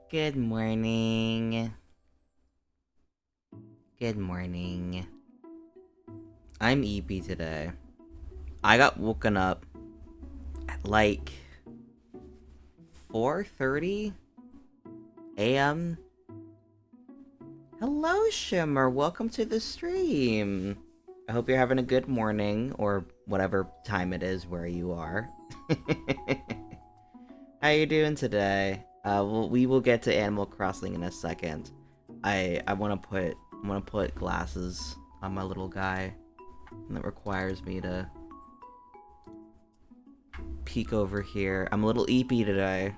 Good morning. Good morning. I'm EP today. I got woken up at like 4:30 a.m. Hello, Shimmer. Welcome to the stream. I hope you're having a good morning, or whatever time it is where you are. How you doing today? We will get to Animal Crossing in a second. I want to put glasses on my little guy, and that requires me to peek over here. I'm a little eepy today.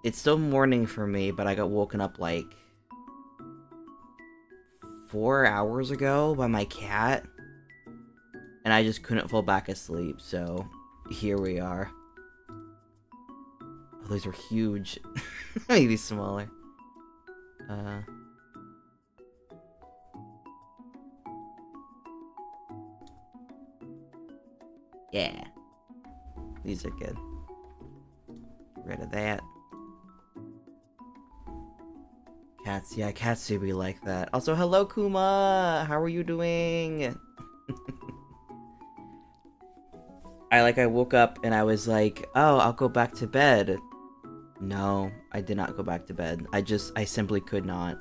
It's still morning for me, but I got woken up like 4 hours ago by my cat, and I just couldn't fall back asleep, so here we are. Oh, those are huge. Maybe smaller. Yeah. These are good. Get rid of that. Cats, yeah, cats do be like that. Also, hello, Kuma! How are you doing? I woke up and I was like, oh, I'll go back to bed. No, I did not go back to bed. I simply could not.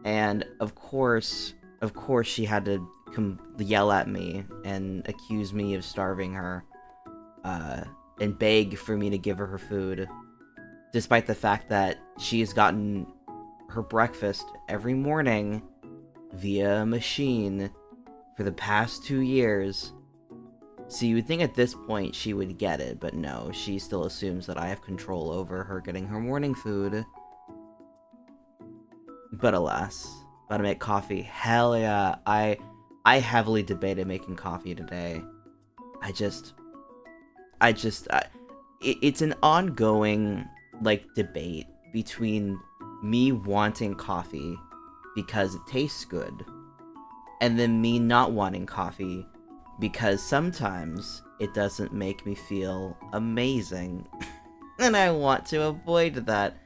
And of course she had to yell at me and accuse me of starving her, and beg for me to give her food, despite the fact that she has gotten her breakfast every morning via a machine for the past 2 years. So you would think at this point she would get it, but no, she still assumes that I have control over her getting her morning food. But alas, gotta make coffee. Hell yeah, I heavily debated making coffee today. It's an ongoing, like, debate between me wanting coffee because it tastes good, and then me not wanting coffee because sometimes it doesn't make me feel amazing. And I want to avoid that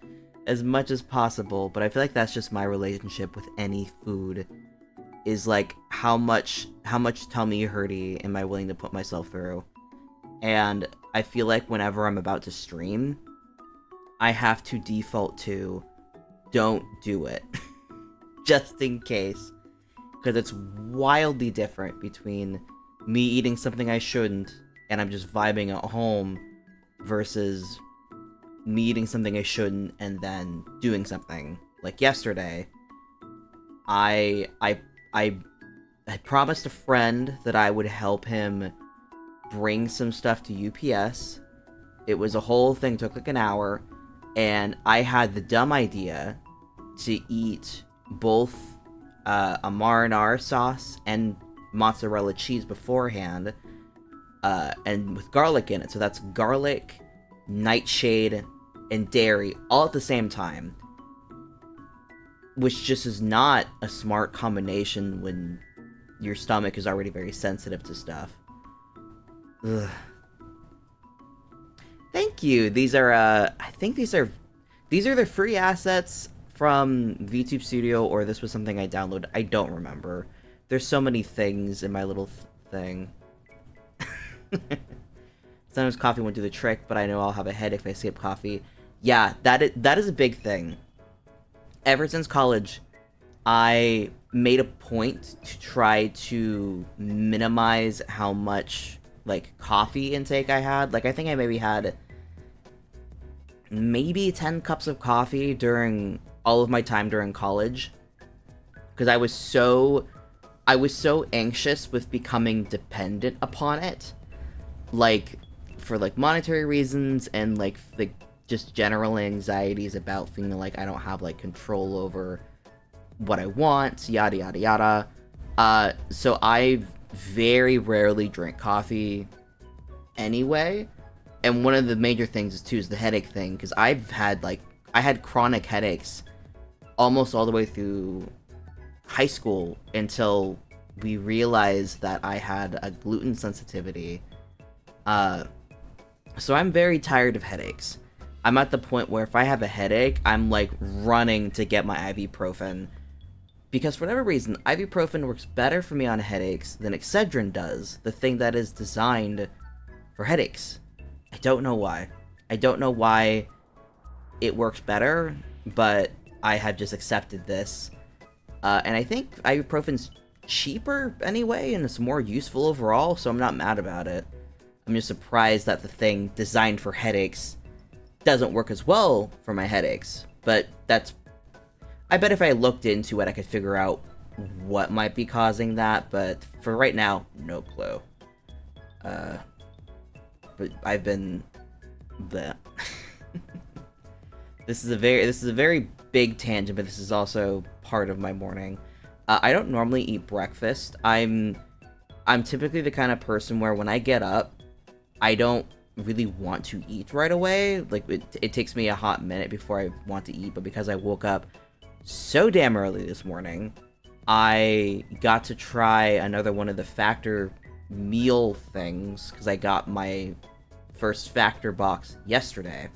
as much as possible, but I feel like that's just my relationship with any food, is like, how much tummy hurty am I willing to put myself through? And I feel like whenever I'm about to stream, I have to default to don't do it. Just in case. Because it's wildly different between me eating something I shouldn't and I'm just vibing at home versus me eating something I shouldn't and then doing something. Like yesterday, I promised a friend that I would help him bring some stuff to UPS. It was a whole thing, took like an hour, and I had the dumb idea to eat both a marinara sauce and mozzarella cheese beforehand, and with garlic in it. So that's garlic, nightshade, and dairy all at the same time, which just is not a smart combination when your stomach is already very sensitive to stuff. Ugh. Thank you. These are I think these are the free assets from VTube Studio, or this was something I downloaded. I don't remember. There's so many things in my little thing. Sometimes coffee won't do the trick, but I know I'll have a headache if I skip coffee. Yeah, that is a big thing. Ever since college, I made a point to try to minimize how much, like, coffee intake I had. Like, I think I maybe had 10 cups of coffee during all of my time during college. Because I was so anxious with becoming dependent upon it. Like, for, like, monetary reasons and, like, just general anxieties about feeling like I don't have, like, control over what I want, yada yada yada. So I very rarely drink coffee anyway. And one of the major things is the headache thing, because I had chronic headaches almost all the way through high school until we realized that I had a gluten sensitivity. So I'm very tired of headaches. I'm at the point where if I have a headache, I'm like running to get my ibuprofen. Because for whatever reason, ibuprofen works better for me on headaches than Excedrin does, the thing that is designed for headaches. I don't know why. I don't know why it works better, but I have just accepted this. And I think ibuprofen's cheaper anyway, and it's more useful overall, so I'm not mad about it. I'm just surprised that the thing designed for headaches doesn't work as well for my headaches. But I bet if I looked into it, I could figure out what might be causing that, but for right now, no clue. But I've been... bleh. This is a very big tangent, but this is also part of my morning. I don't normally eat breakfast. I'm typically the kind of person where when I get up, I don't really want to eat right away. Like, it takes me a hot minute before I want to eat, but because I woke up so damn early this morning, I got to try another one of the Factor meal things, because I got my first Factor box yesterday.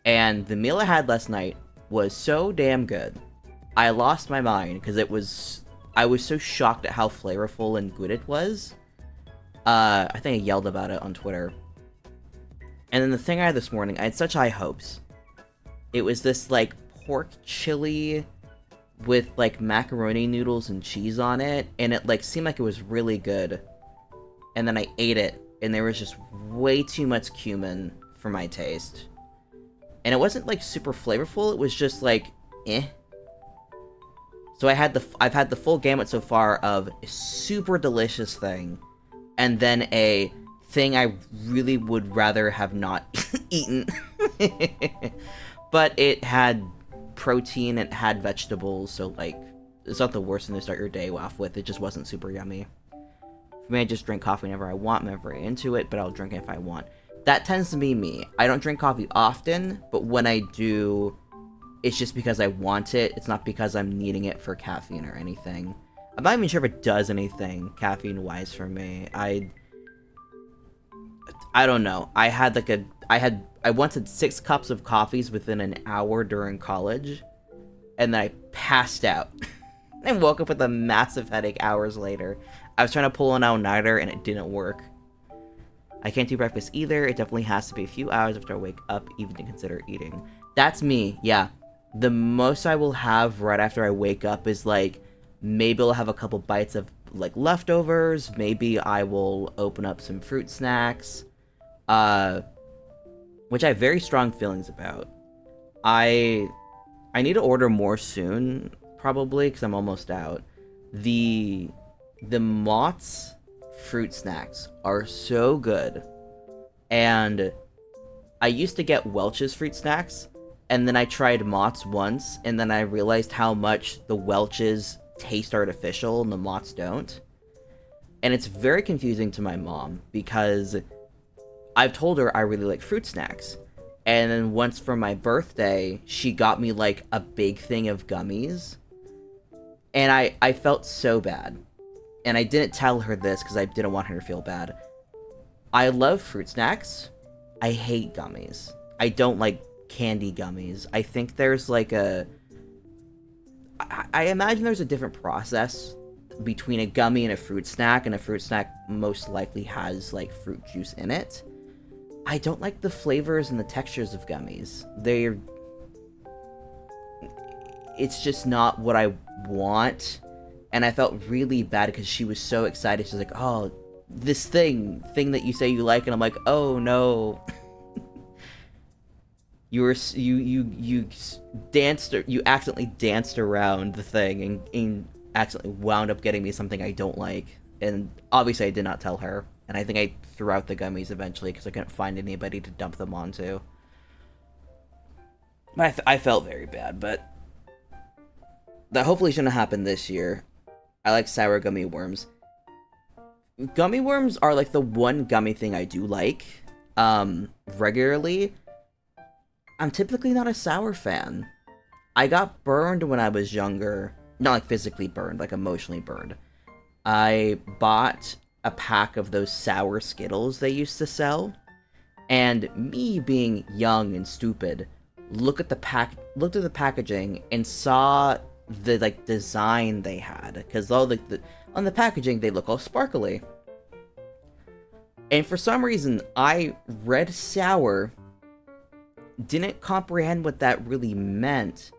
And the meal I had last night was so damn good. I lost my mind, because I was so shocked at how flavorful and good it was. I think I yelled about it on Twitter. And then the thing I had this morning, I had such high hopes. It was this, like, pork chili with, like, macaroni noodles and cheese on it, and it, like, seemed like it was really good. And then I ate it, and there was just way too much cumin for my taste. And it wasn't, like, super flavorful, it was just, like, eh. So I've had the full gamut so far of a super delicious thing, and then a thing I really would rather have not eaten. But it had protein, it had vegetables, so, like, it's not the worst thing to start your day off with. It just wasn't super yummy. For me, I just drink coffee whenever I want, whenever I'm into it, but I'll drink it if I want. That tends to be me. I don't drink coffee often, but when I do, it's just because I want it. It's not because I'm needing it for caffeine or anything. I'm not even sure if it does anything caffeine-wise for me. I don't know. I wanted 6 cups of coffees within an hour during college, and then I passed out. And woke up with a massive headache hours later. I was trying to pull an all-nighter, and it didn't work. I can't do breakfast either. It definitely has to be a few hours after I wake up, even to consider eating. That's me, yeah. The most I will have right after I wake up is, like, maybe I'll have a couple bites of, like, leftovers. Maybe I will open up some fruit snacks. Which I have very strong feelings about. I need to order more soon, probably, because I'm almost out. The Mott's fruit snacks are so good. And I used to get Welch's fruit snacks, and then I tried Mott's once, and then I realized how much the Welch's taste artificial and the Mott's don't. And it's very confusing to my mom, because I've told her I really like fruit snacks. And then once for my birthday, she got me, like, a big thing of gummies. And I felt so bad. And I didn't tell her this because I didn't want her to feel bad. I love fruit snacks, I hate gummies. I don't like candy gummies. I think there's like I imagine there's a different process between a gummy and a fruit snack, and a fruit snack most likely has like fruit juice in it. I don't like the flavors and the textures of gummies. It's just not what I want. And I felt really bad because she was so excited. She's like, "Oh, this thing that you say you like," and I'm like, "Oh no." You accidentally danced around the thing and accidentally wound up getting me something I don't like. And obviously I did not tell her. And I think I threw out the gummies eventually because I couldn't find anybody to dump them onto. But I felt very bad, but that hopefully shouldn't happen this year. I like sour gummy worms. Gummy worms are like the one gummy thing I do like regularly. I'm typically not a sour fan. I got burned when I was younger. Not like physically burned, like emotionally burned. I bought a pack of those sour Skittles they used to sell. And me being young and stupid, looked at the packaging and saw the like design they had. Because all on the packaging they look all sparkly. And for some reason I read sour, didn't comprehend what that really meant,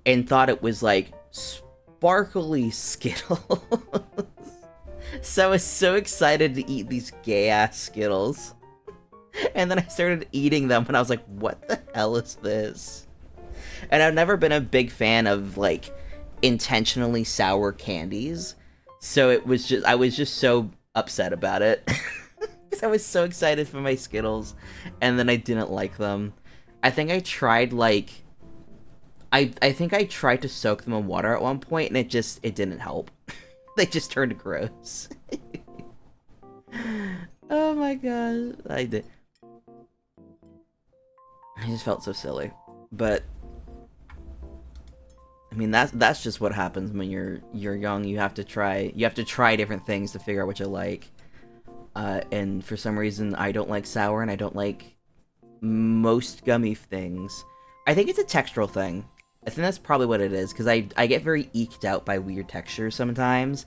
and thought it was like sparkly Skittles. So I was so excited to eat these gay-ass Skittles. And then I started eating them, and I was like, what the hell is this? And I've never been a big fan of, like, intentionally sour candies. So I was just so upset about it. Because I was so excited for my Skittles, and then I didn't like them. I think I tried, like... I think I tried to soak them in water at one point, and it didn't help. They just turned gross. Oh my god. I just felt so silly. But I mean that's just what happens when you're young. You have to try different things to figure out what you like. And for some reason I don't like sour, and I don't like most gummy things. I think it's a textural thing. I think that's probably what it is, because I get very eked out by weird textures sometimes,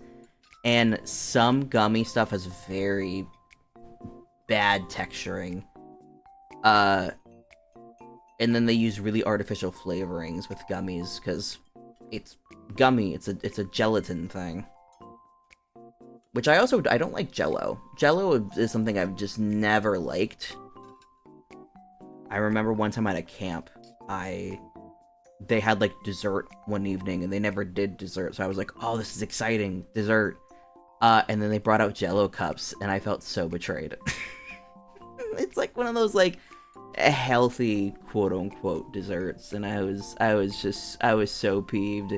and some gummy stuff has very bad texturing. And then they use really artificial flavorings with gummies, because it's gummy, it's a gelatin thing. Which I don't like Jell-O. Jell-O is something I've just never liked. I remember one time at a camp, they had, like, dessert one evening, and they never did dessert, so I was like, oh, this is exciting, dessert. And then they brought out Jell-O cups, and I felt so betrayed. It's like one of those, like, healthy, quote-unquote, desserts, and I was so peeved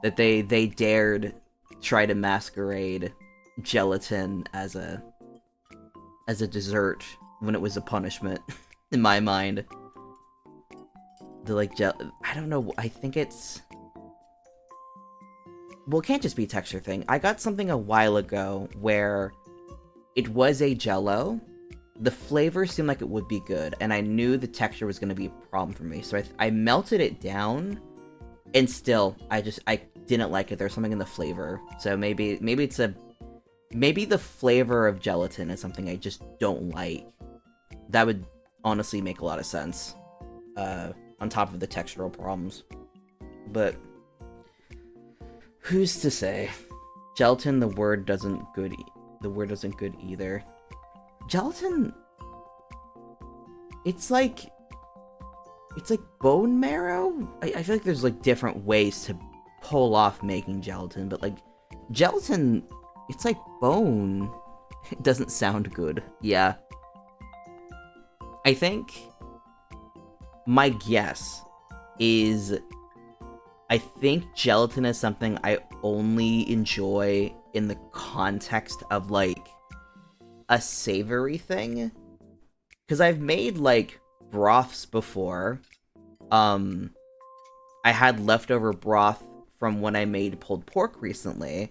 that they dared try to masquerade gelatin as a dessert when it was a punishment, in my mind. The, like, I don't know, I think it's... Well, it can't just be a texture thing. I got something a while ago where it was a Jell-O. The flavor seemed like it would be good, and I knew the texture was going to be a problem for me. So I melted it down, and still, I didn't like it. There's something in the flavor. So maybe the flavor of gelatin is something I just don't like. That would honestly make a lot of sense. On top of the textural problems. But who's to say? Gelatin, the word doesn't good either. Gelatin, it's like bone marrow? I feel like there's, like, different ways to pull off making gelatin, but, like, gelatin, it's like bone. It doesn't sound good. Yeah. I think my guess is I think gelatin is something I only enjoy in the context of, like, a savory thing. Because I've made, like, broths before. I had leftover broth from when I made pulled pork recently.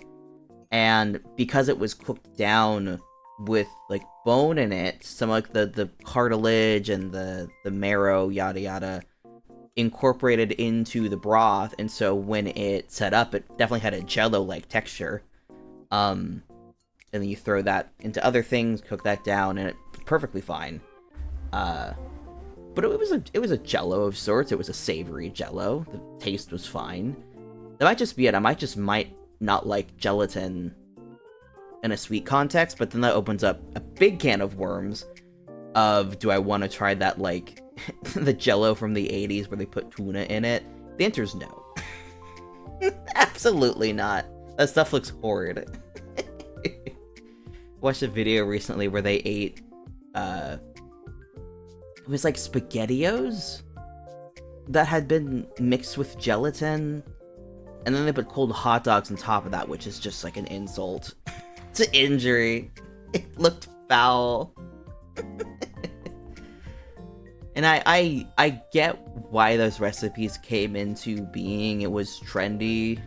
And because it was cooked down with like bone in it, some like the cartilage and the marrow, yada yada, incorporated into the broth, and so when it set up, it definitely had a jello-like texture. And then you throw that into other things, cook that down, and it's perfectly fine. But it was a jello of sorts. It was a savory jello. The taste was fine. That might just be it. I might not like gelatin in a sweet context, but then that opens up a big can of worms of, do I want to try that, like, the jello from the 80s where they put tuna in it? The answer's no. Absolutely not. That stuff looks horrid. Watched a video recently where they ate, it was like SpaghettiOs that had been mixed with gelatin, and then they put cold hot dogs on top of that, which is just like an insult to injury. It looked foul. And I get why those recipes came into being. It was trendy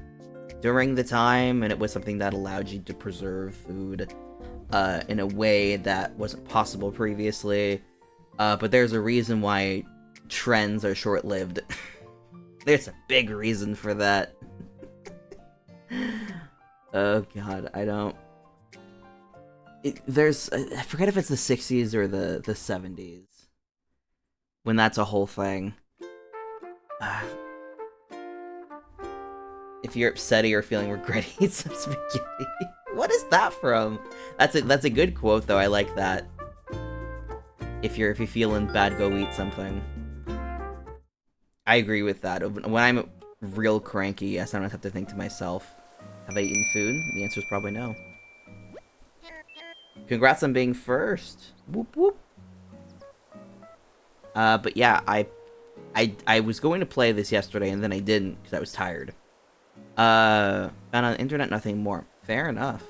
during the time, and it was something that allowed you to preserve food in a way that wasn't possible previously. But there's a reason why trends are short-lived. There's a big reason for that. Oh god, I don't... I forget if it's the 60s or the 70s. When that's a whole thing. If you're upsetty or feeling regret, eat some spaghetti. What is that from? That's a good quote though, I like that. If you're feeling bad, go eat something. I agree with that. When I'm real cranky, I sometimes have to think to myself, have I eaten food? The answer is probably no. Congrats on being first. Whoop whoop. But yeah, I was going to play this yesterday and then I didn't because I was tired. Found on the internet, nothing more. Fair enough.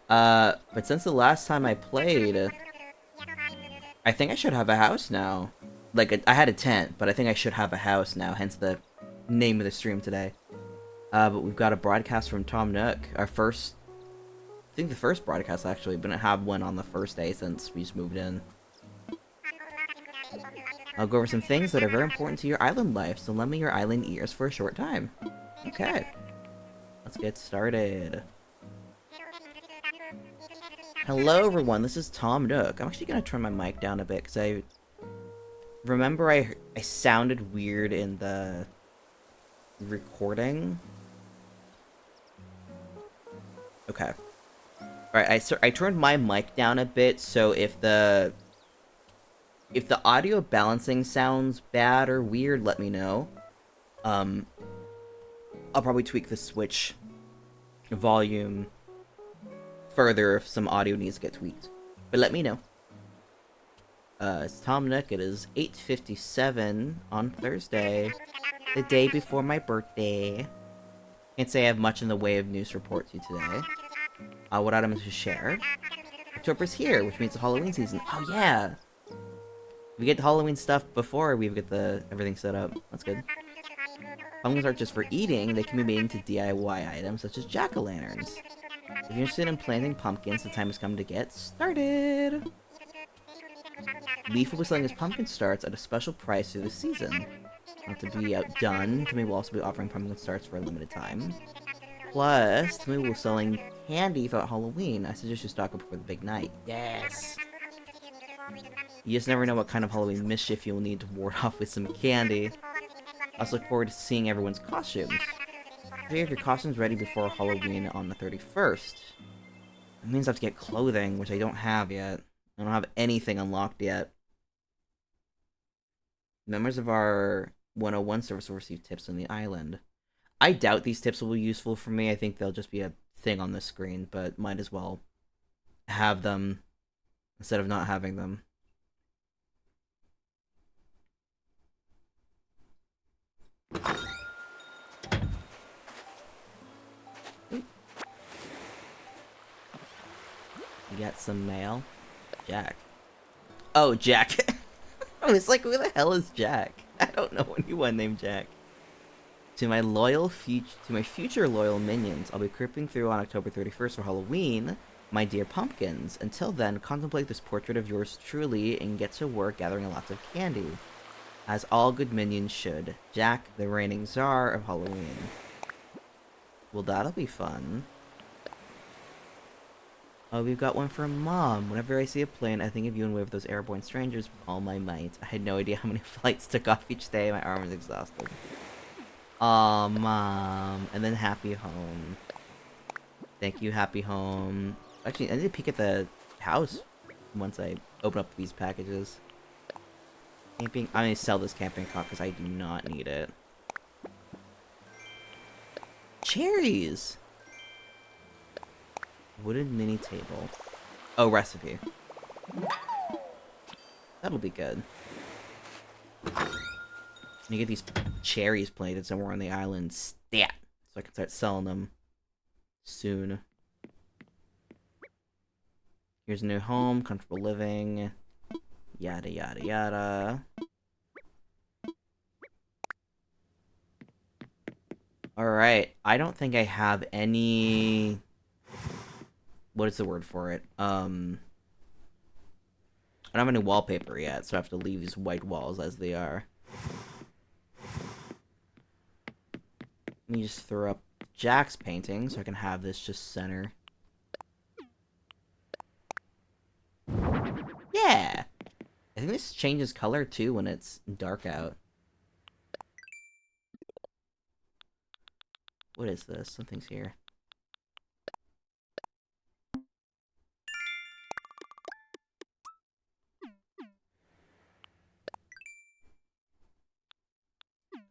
But since the last time I played, I think I should have a house now. Like, I had a tent, but I think I should have a house now, hence the name of the stream today. But we've got a broadcast from Tom Nook, our first... I think the first broadcast, actually, but I didn't have one on the first day since we just moved in. I'll go over some things that are very important to your island life, so lend me your island ears for a short time. Okay. Let's get started. Hello, everyone. This is Tom Nook. I'm actually going to turn my mic down a bit, because I remember I sounded weird in the recording. Okay. Alright, I turned my mic down a bit, so if the audio balancing sounds bad or weird, let me know. I'll probably tweak the Switch volume further if some audio needs to get tweaked. But let me know. It's Tom Nook. It is 8:57 on Thursday, the day before my birthday. Can't say I have much in the way of news to report to you today. What items to share? October's here, which means the Halloween season. Oh yeah! We get the Halloween stuff before we get everything set up. That's good. Pumpkins aren't just for eating, they can be made into DIY items such as jack-o'-lanterns. If you're interested in planting pumpkins, the time has come to get started! Leaf will be selling his pumpkin starts at a special price through the season. Not to be outdone, Timmy will also be offering pumpkin starts for a limited time. Plus, Timmy will be selling candy throughout Halloween. I suggest you stock up before the big night. Yes! You just never know what kind of Halloween mischief you'll need to ward off with some candy. I also look forward to seeing everyone's costumes. You have your costumes ready before Halloween on the 31st. That means I have to get clothing, which I don't have yet. I don't have anything unlocked yet. Members of our 101 service will receive tips on the island. I doubt these tips will be useful for me. I think they'll just be a thing on the screen, but might as well have them instead of not having them. You got some mail? Jack. Oh, Jack. I was like, who the hell is Jack? I don't know anyone named Jack. To my future loyal minions, I'll be creeping through on October 31st for Halloween. my dear pumpkins. Until then, contemplate this portrait of yours truly and get to work gathering lots of candy. As all good minions should. Jack, the reigning czar of Halloween. Well, that'll be fun. Oh, we've got one from Mom. Whenever I see a plane, I think of you and wave those airborne strangers with all my might. I had no idea how many flights took off each day. My arm was exhausted. Aw, Mom. And then Happy Home. Thank you, Happy Home. Actually, I need to peek at the house once I open up these packages. Camping. I'm gonna sell this camping cot because I do not need it. Cherries! Wooden mini table. Oh, recipe. That'll be good. Let me get these cherries planted somewhere on the island. Stat! So I can start selling them soon. Here's a new home, comfortable living. Yada yada yada. Alright, I don't think I have any... What is the word for it? I don't have any wallpaper yet, so I have to leave these white walls as they are. Let me just throw up Jack's painting so I can have this just center. Yeah! I think this changes color too when it's dark out. What is this? Something's here.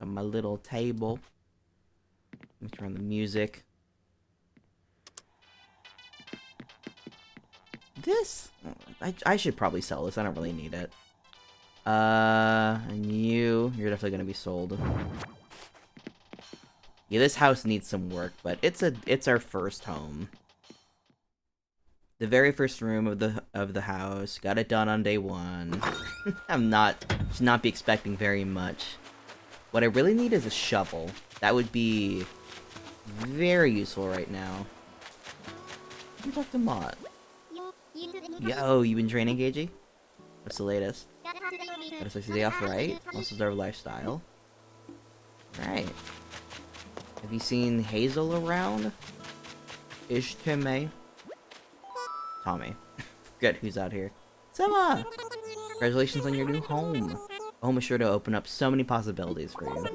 On my little table. Let me turn on the music. This? I should probably sell this. I don't really need it. And you're definitely gonna be sold. Yeah, this house needs some work, but it's our first home. The very first room of the house. Got it done on day 1. Should not be expecting very much. What I really need is a shovel. That would be very useful right now. Let me talk to Mott. Yo, you been training, Gagey? What's the latest? Got a 60 day off, right? Most deserved lifestyle. Right. Have you seen Hazel around? Ishtime? Tommy. Forget who's out here. Sema! Congratulations on your new home. A home is sure to open up so many possibilities for you.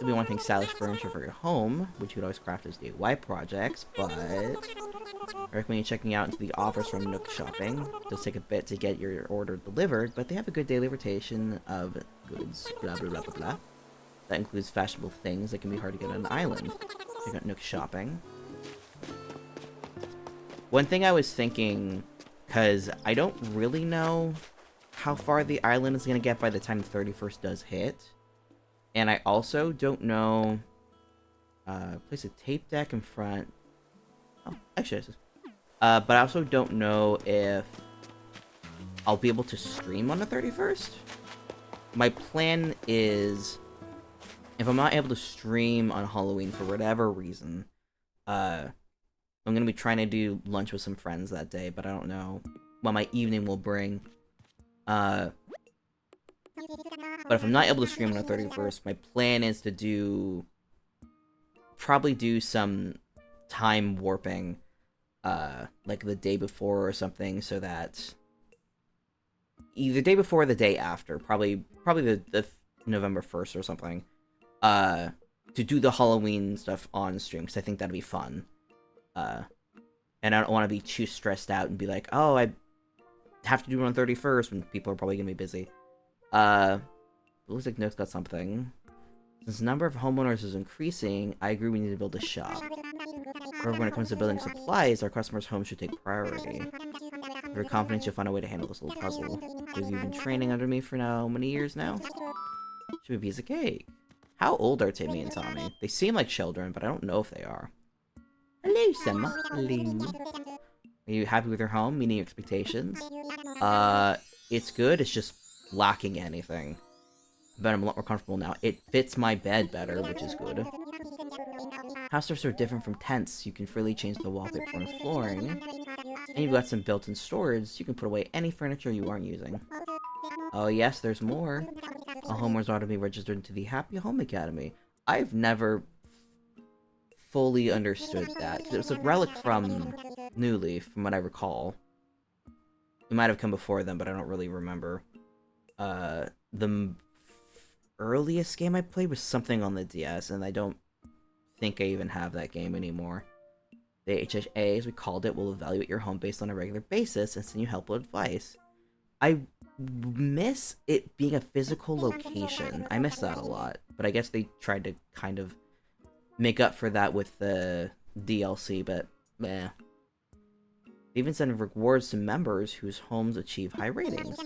You'll be wanting stylish furniture for your home, which you would always craft as DIY projects, but I recommend you checking out into the offers from Nook Shopping. It does take a bit to get your order delivered, but they have a good daily rotation of goods, blah blah blah blah blah. That includes fashionable things that can be hard to get on an island. Check out Nook Shopping. One thing I was thinking, because I don't really know how far the island is going to get by the time the 31st does hit. And I also don't know... place a tape deck in front. Oh, actually, but I also don't know if I'll be able to stream on the 31st. My plan is, if I'm not able to stream on Halloween for whatever reason, I'm going to be trying to do lunch with some friends that day, but I don't know what my evening will bring. But if I'm not able to stream on the 31st, my plan is to probably do some time warping, like the day before or something, so that either day before or the day after, probably the November 1st or something, to do the Halloween stuff on stream, because I think that'd be fun. And I don't want to be too stressed out and be like, oh, I have to do it on 31st when people are probably going to be busy. It looks like Nook's got something. Since the number of homeowners is increasing, I agree we need to build a shop. However, when it comes to building supplies, our customers' homes should take priority. I'm very confident you'll find a way to handle this little puzzle. Because you've been training under me for how many years now? Should be a piece of cake. How old are Timmy and Tommy? They seem like children, but I don't know if they are. Hello, Sema. Hello. Are you happy with your home, meeting your expectations? It's good, it's just lacking anything. But I'm a lot more comfortable now. It fits my bed better, which is good. Houses are different from tents. You can freely change the wallpaper and flooring. And you've got some built-in storage. You can put away any furniture you aren't using. Oh yes, there's more. A homeowner ought to be registered into the Happy Home Academy. I've never fully understood that. It was a relic from New Leaf, from what I recall. It might have come before them, but I don't really remember. The earliest game I played was something on the DS, and I don't think I even have that game anymore. The HHA, as we called it, will evaluate your home based on a regular basis and send you helpful advice. I miss it being a physical location. I miss that a lot, but I guess they tried to kind of make up for that with the DLC, but meh. They even send rewards to members whose homes achieve high ratings.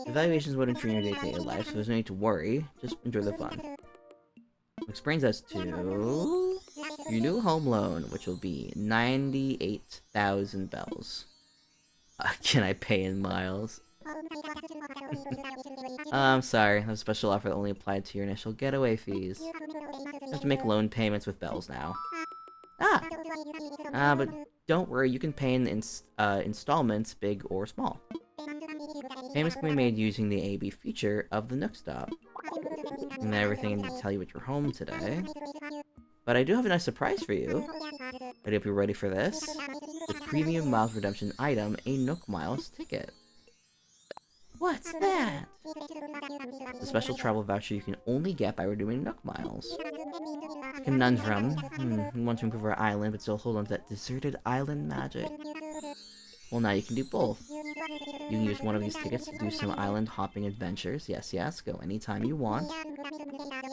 Evaluations won't enter your day-to-day life, so there's no need to worry. Just enjoy the fun. Which brings us to your new home loan, which will be 98,000 bells. Can I pay in miles? I'm sorry, that's a special offer that only applied to your initial getaway fees. You have to make loan payments with bells now. But don't worry, you can pay in installments, big or small. Payments can be made using the AB feature of the Nook Stop. And everything I need to tell you at your home today. But I do have a nice surprise for you. I hope you're ready for this. The Premium Miles Redemption item, a Nook Miles ticket. What's that? A special travel voucher you can only get by redeeming Nook Miles. Conundrum. You want to improve our island, but still hold on to that deserted island magic. Well, now you can do both. You can use one of these tickets to do some island hopping adventures. Yes, yes, go anytime you want.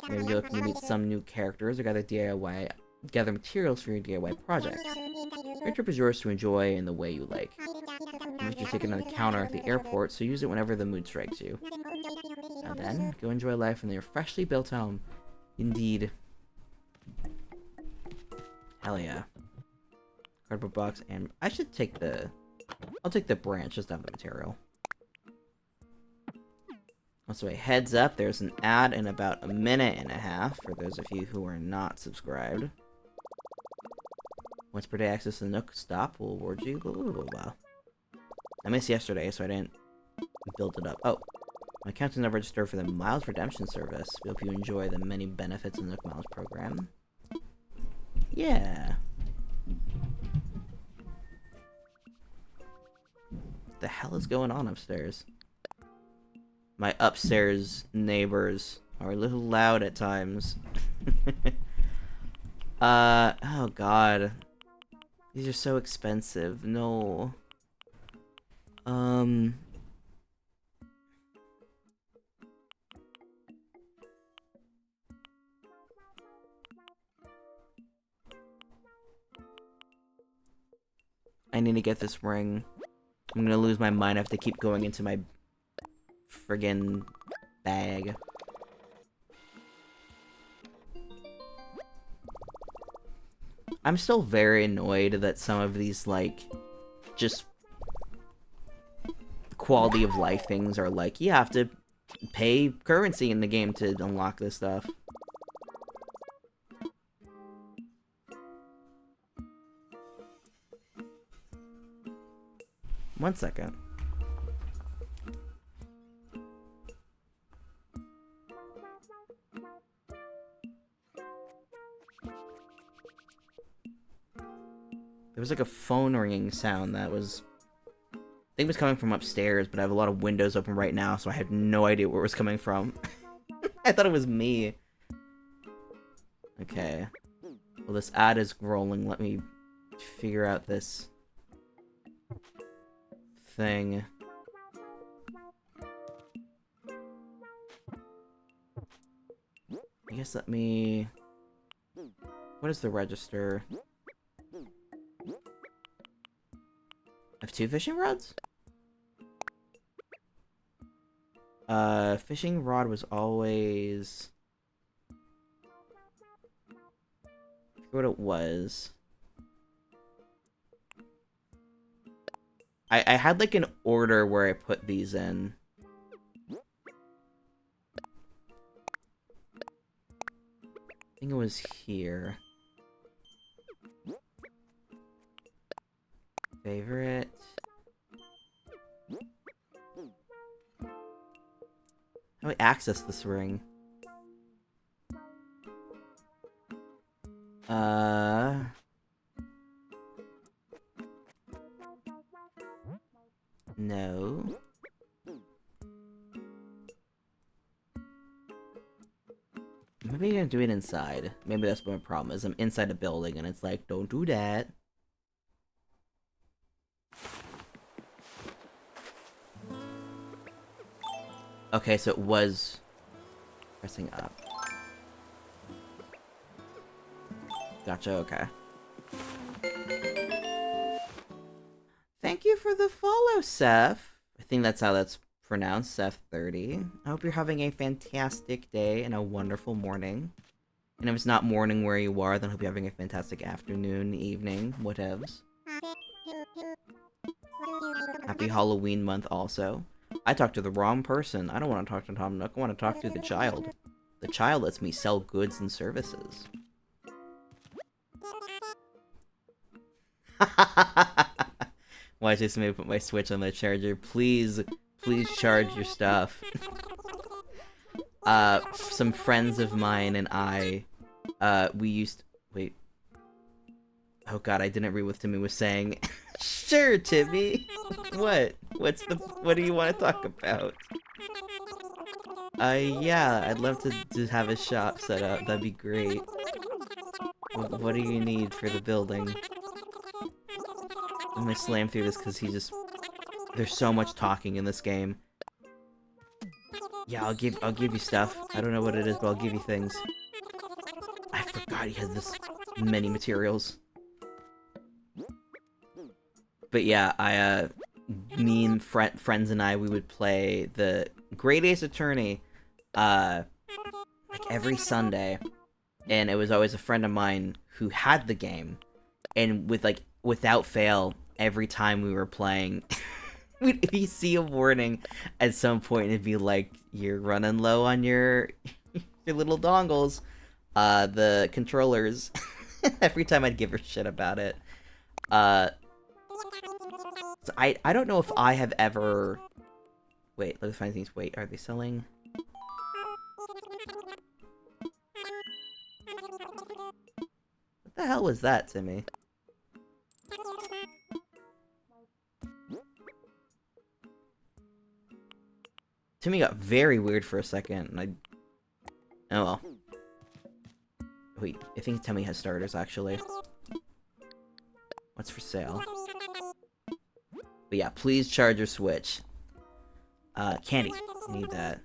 Maybe you're looking to meet some new characters or gather materials for your DIY projects. Your trip is yours to enjoy in the way you like. You put your ticket on the counter at the airport, so use it whenever the mood strikes you. And then, go enjoy life in your freshly built home. Indeed. Hell yeah. Cardboard box, and I should take the... I'll take the branch, just to have the material. Also, a heads up, there's an ad in about a minute and a half, for those of you who are not subscribed. Once per day access to the Nook Stop will award you blah, blah, blah, blah. I missed yesterday, so I didn't build it up. Oh, my account is now registered for the Miles Redemption service. We hope you enjoy the many benefits of the Nook Miles program. Yeah. What the hell is going on upstairs? My upstairs neighbors are a little loud at times. Oh god. These are so expensive. No. I need to get this ring. I'm gonna lose my mind. I have to keep going into my friggin' bag. I'm still very annoyed that some of these, like, just quality of life things are like, you have to pay currency in the game to unlock this stuff. One second. There was like a phone ringing sound that was... I think it was coming from upstairs, but I have a lot of windows open right now, so I had no idea where it was coming from. I thought it was me. Okay. Well, this ad is rolling. Let me figure out this thing. I guess let me... What is the register? I have 2 fishing rods? Fishing rod was always... I forget what it was. I had like an order where I put these in. I think it was here. Favorite? How do I access this ring? No. Maybe you're gonna do it inside. Maybe that's what my problem is. I'm inside a building and it's like, don't do that. Okay, so it was pressing up. Gotcha, okay. Thank you for the follow, Seth. I think that's how that's pronounced, Seth30. I hope you're having a fantastic day and a wonderful morning. And if it's not morning where you are, then I hope you're having a fantastic afternoon, evening, whatevs. Happy Halloween month also. I talked to the wrong person. I don't want to talk to Tom Nook. I want to talk to the child. The child lets me sell goods and services. Why did somebody put my Switch on the charger? Please, please charge your stuff. Some friends of mine and I, we used... Wait. Oh god, I didn't read what Timmy was saying. Sure, Timmy! What? What do you want to talk about? Yeah, I'd love to have a shop set up. That'd be great. What do you need for the building? I'm gonna slam through this because there's so much talking in this game. Yeah, I'll give you stuff. I don't know what it is, but I'll give you things. I forgot he has this many materials. But yeah, me and friends and I, we would play the Great Ace Attorney, like every Sunday, and it was always a friend of mine who had the game, and without fail, every time we were playing, if you see a warning at some point, it'd be like, you're running low on your little dongles, the controllers. Every time I'd give her shit about it. So I don't know if I have ever... Wait, let's find things. Wait, are they selling? What the hell was that, Timmy? Timmy got very weird for a second, and oh well. Wait, I think Timmy has starters, actually. What's for sale? But yeah, please charge your Switch. Candy. Need that.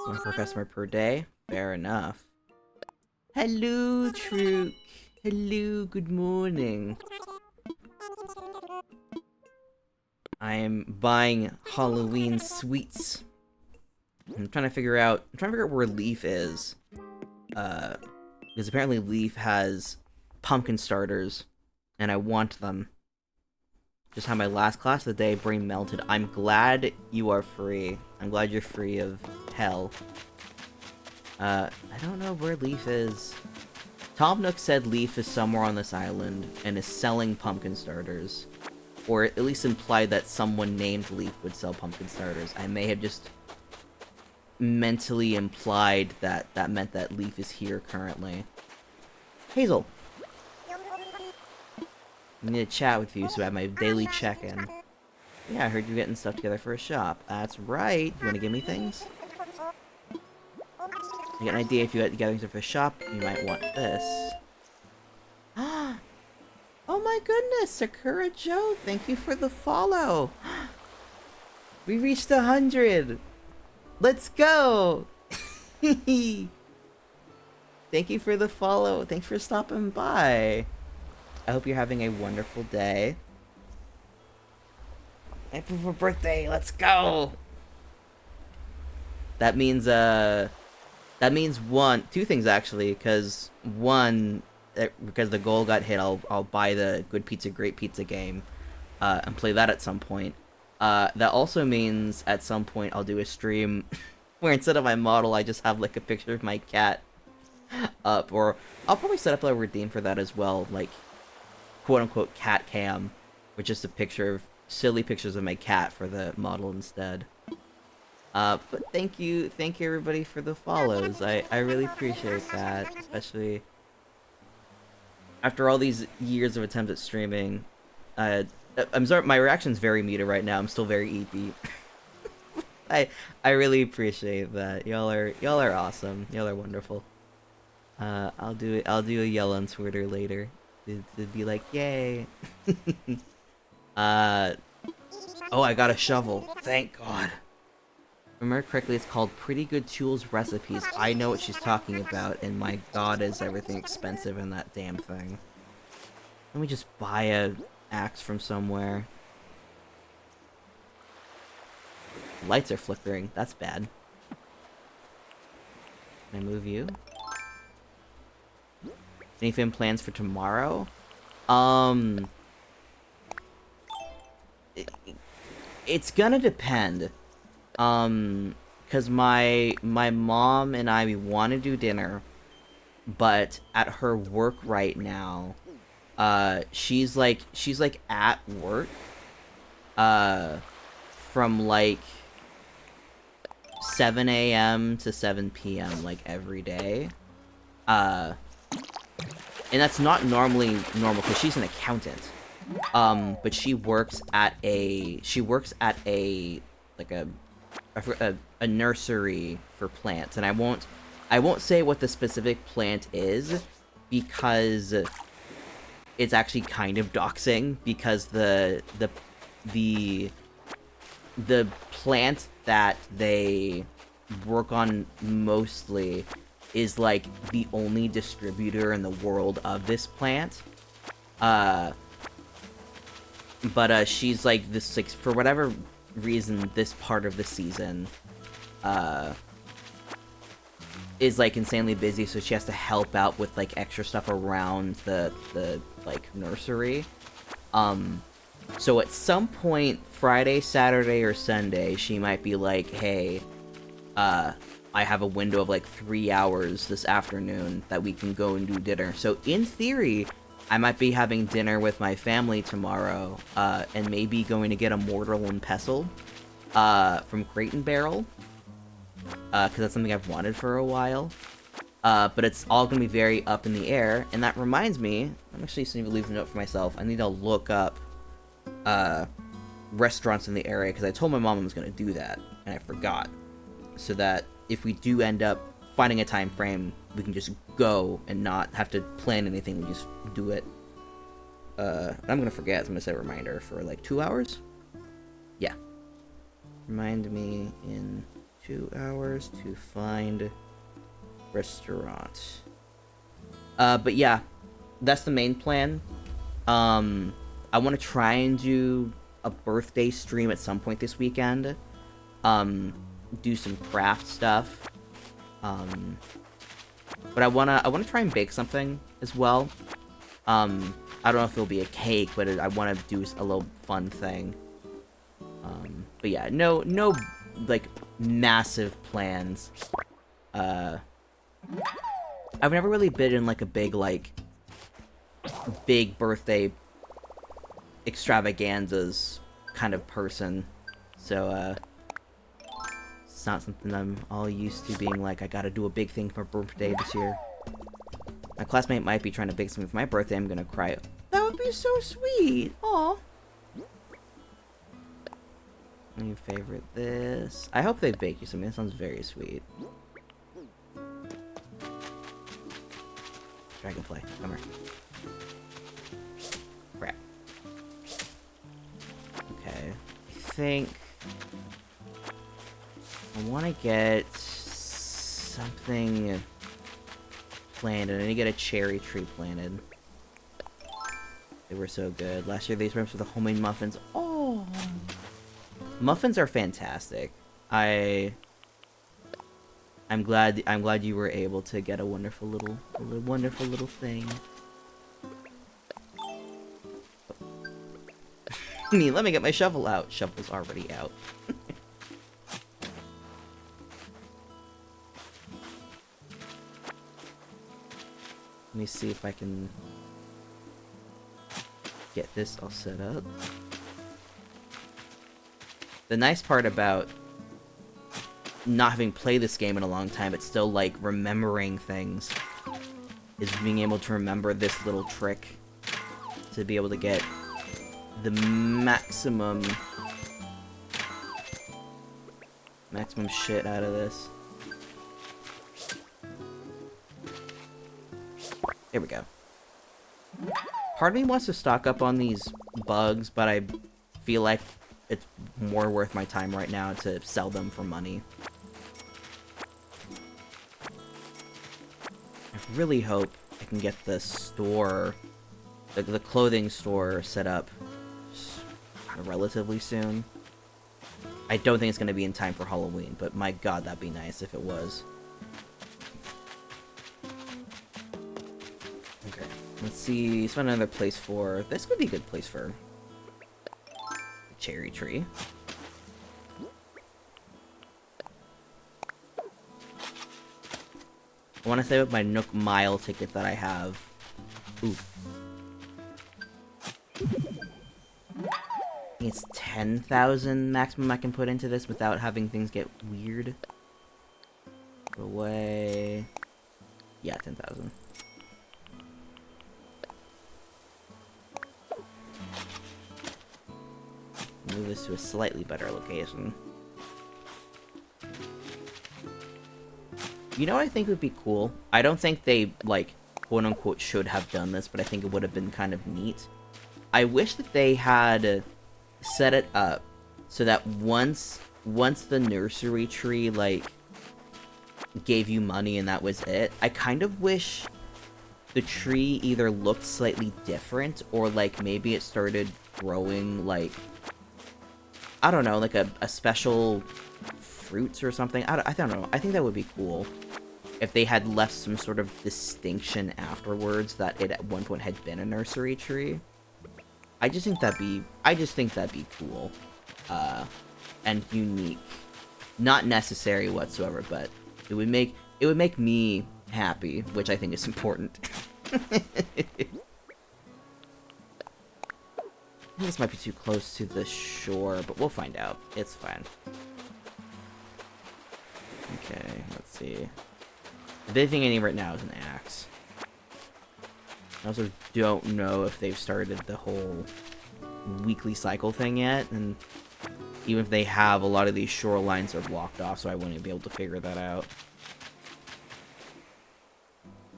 One per customer per day? Fair enough. Hello, Truk. Hello, good morning. I am buying Halloween sweets. I'm trying to figure out where Leaf is. Because apparently Leaf has pumpkin starters, and I want them. Just had my last class of the day, brain melted. I'm glad you are free. I'm glad you're free of hell. I don't know where Leaf is. Tom Nook said Leaf is somewhere on this island, and is selling pumpkin starters. Or at least implied that someone named Leaf would sell pumpkin starters. I may have just mentally implied that that meant that Leaf is here currently. Hazel! I need to chat with you so I have my daily check-in. Yeah, I heard you're getting stuff together for a shop. That's right. You want to give me things? You get an idea if you get together stuff for a shop, you might want this. Oh my goodness, Sakura Joe, thank you for the follow. We reached 100. Let's go. Thank you for the follow. Thanks for stopping by. I hope you're having a wonderful day. Happy birthday, let's go. That means two things actually, because one, because the goal got hit, I'll buy the Good Pizza Great Pizza game and play that at some point. That also means at some point I'll do a stream where instead of my model I just have like a picture of my cat up, or I'll probably set up a redeem for that as well, like quote-unquote cat cam, with just a picture of silly pictures of my cat for the model instead. But thank you everybody for the follows. I really appreciate that, especially after all these years of attempts at streaming. I'm sorry, my reaction's very muted right now. I'm still very eepy. I really appreciate that. Y'all are awesome. Y'all are wonderful. I'll do a yell on Twitter later to be like, yay. Oh, I got a shovel. Thank God. If I remember correctly, it's called Pretty Good Tools Recipes. I know what she's talking about, and my God, is everything expensive in that damn thing. Let me just buy a axe from somewhere. Lights are flickering. That's bad. Can I move you? Anything plans for tomorrow? It's gonna depend. Cause my mom and I, we want to do dinner, but at her work right now, she's like at work, from like 7 a.m. to 7 p.m. like every day, and that's not normally normal because she's an accountant, but she works at a like a nursery for plants, and I won't say what the specific plant is because it's actually kind of doxing, because the plant that they work on mostly is like the only distributor in the world of this plant. But she's like this, like, for whatever reason, this part of the season is like insanely busy, so she has to help out with like extra stuff around the like nursery. So at some point, Friday, Saturday, or Sunday, she might be like, hey, I have a window of like 3 hours this afternoon that we can go and do dinner. So in theory, I might be having dinner with my family tomorrow, and maybe going to get a mortar and pestle from Crate and Barrel, because that's something I've wanted for a while. But it's all going to be very up in the air, and that reminds me, I'm actually just going to leave a note for myself. I need to look up restaurants in the area, because I told my mom I was going to do that, and I forgot. So that if we do end up finding a time frame, we can just go and not have to plan anything, we just do it. I'm going to forget, so I'm going to set a reminder for like 2 hours? Yeah. Remind me in 2 hours to find restaurant. But yeah, that's the main plan. I want to try and do a birthday stream at some point this weekend. Do some craft stuff. But I wanna try and bake something as well. I don't know if it'll be a cake, but I want to do a little fun thing. But yeah, no like massive plans. I've never really been in like a big birthday extravaganzas kind of person, so it's not something I'm all used to being like, I gotta do a big thing for birthday this year. My classmate might be trying to bake something for my birthday. I'm gonna cry. That would be so sweet. Aw. You favorite this? I hope they bake you something. That sounds very sweet. Dragonfly, come here. Crap. Okay. I think I want to get something planted. I need to get a cherry tree planted. They were so good. Last year these were the homemade muffins. Oh, muffins are fantastic. I'm glad you were able to get a wonderful little thing. Let me get my shovel out. Shovel's already out. me see if I can get this all set up. The nice part about not having played this game in a long time, but still, like, remembering things, is being able to remember this little trick to be able to get the maximum shit out of this. Here we go. Part of me wants to stock up on these bugs, but I feel like it's more worth my time right now to sell them for money. I really hope I can get the store, the clothing store set up relatively soon. I don't think it's going to be in time for Halloween, but my god, that'd be nice if it was. Okay, let's see, let's find another place for... This could be a good place for a cherry tree. I want to save up my Nook Mile ticket that I have. Ooh. It's 10,000 maximum I can put into this without having things get weird. Go away. Yeah, 10,000. Move this to a slightly better location. You know what I think would be cool? I don't think they, like, quote-unquote should have done this, but I think it would have been kind of neat. I wish that they had set it up so that once the nursery tree, like, gave you money and that was it, I kind of wish the tree either looked slightly different or, like, maybe it started growing, like, I don't know, like a special fruits or something. I don't know. I think that would be cool if they had left some sort of distinction afterwards that it at one point had been a nursery tree. I just think that'd be cool, and unique. Not necessary whatsoever, but it would make me happy, which I think is important. This might be too close to the shore, but we'll find out. It's fine. Okay, let's see. The big thing I need right now is an axe. I also don't know if they've started the whole weekly cycle thing yet, and even if they have, a lot of these shorelines are blocked off, so I wouldn't be able to figure that out.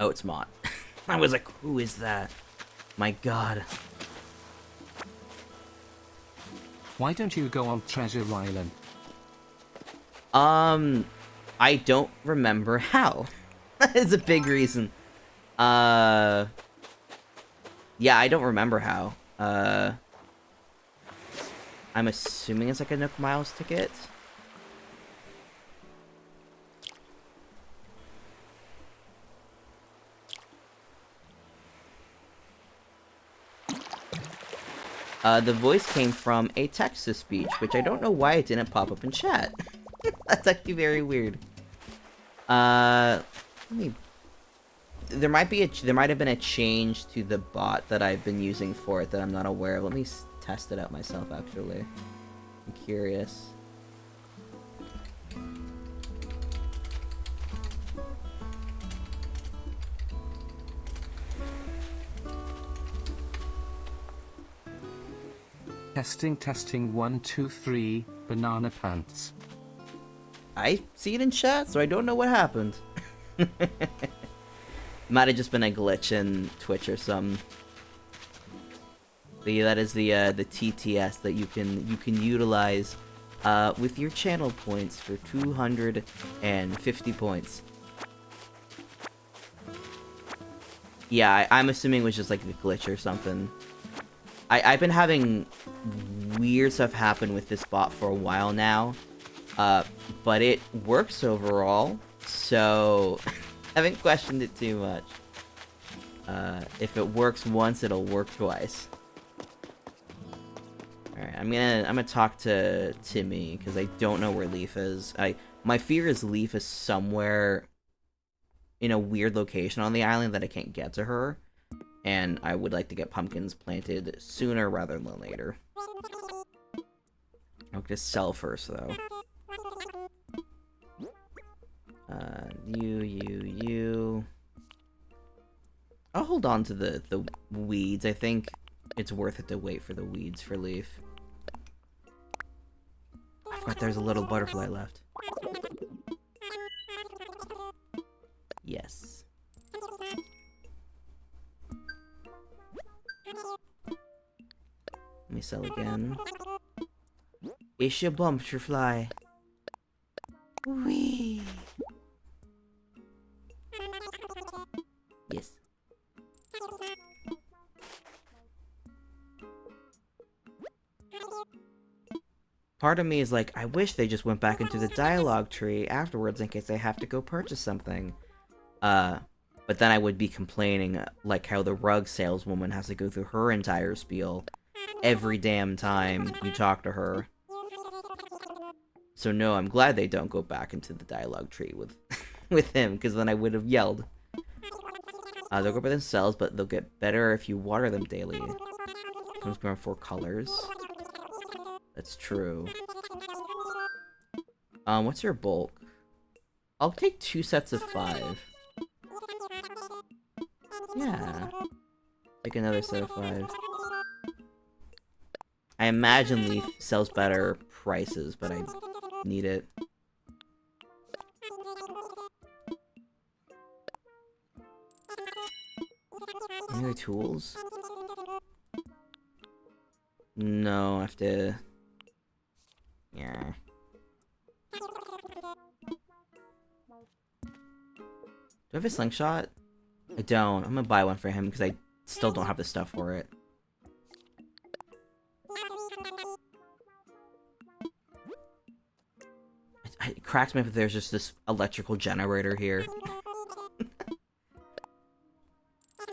Oh, it's Mott. I was like, who is that? My god. Why don't you go on Treasure Island? I don't remember how. That is a big reason. Yeah, I don't remember how. I'm assuming it's like a Nook Miles ticket. The voice came from a text-to-speech, which I don't know why it didn't pop up in chat. That's actually very weird. Let me... There might have been a change to the bot that I've been using for it that I'm not aware of. Let me test it out myself, actually. I'm curious. Testing, 1, 2, 3, banana pants. I see it in chat, so I don't know what happened. Might have just been a glitch in Twitch or something. But yeah, that is the TTS that you can utilize with your channel points for 250 points. Yeah, I'm assuming it was just like a glitch or something. I've been having weird stuff happen with this bot for a while now, but it works overall, so I haven't questioned it too much. If it works once, it'll work twice. Alright, I'm gonna talk to Timmy, because I don't know where Leaf is. My fear is Leaf is somewhere in a weird location on the island that I can't get to her. And I would like to get pumpkins planted sooner rather than later. I'll just sell first, though. You. I'll hold on to the weeds. I think it's worth it to wait for the weeds for leaf. I forgot there's a little butterfly left. Yes. Let me sell again. It's your butterfly. Wee. Yes. Part of me is like, I wish they just went back into the dialogue tree afterwards in case I have to go purchase something. But then I would be complaining, like how the rug saleswoman has to go through her entire spiel every damn time you talk to her. So no, I'm glad they don't go back into the dialogue tree with with him, because then I would have yelled. They'll go by themselves, but they'll get better if you water them daily. Comes from 4 colors. That's true. What's your bulk? I'll take 2 sets of 5. Yeah. Take another set of 5. I imagine Leaf sells better prices, but I need it. Any other tools? No, I have to... Yeah. Do I have a slingshot? I don't. I'm gonna buy one for him because I still don't have the stuff for it. It cracks me if there's just this electrical generator here.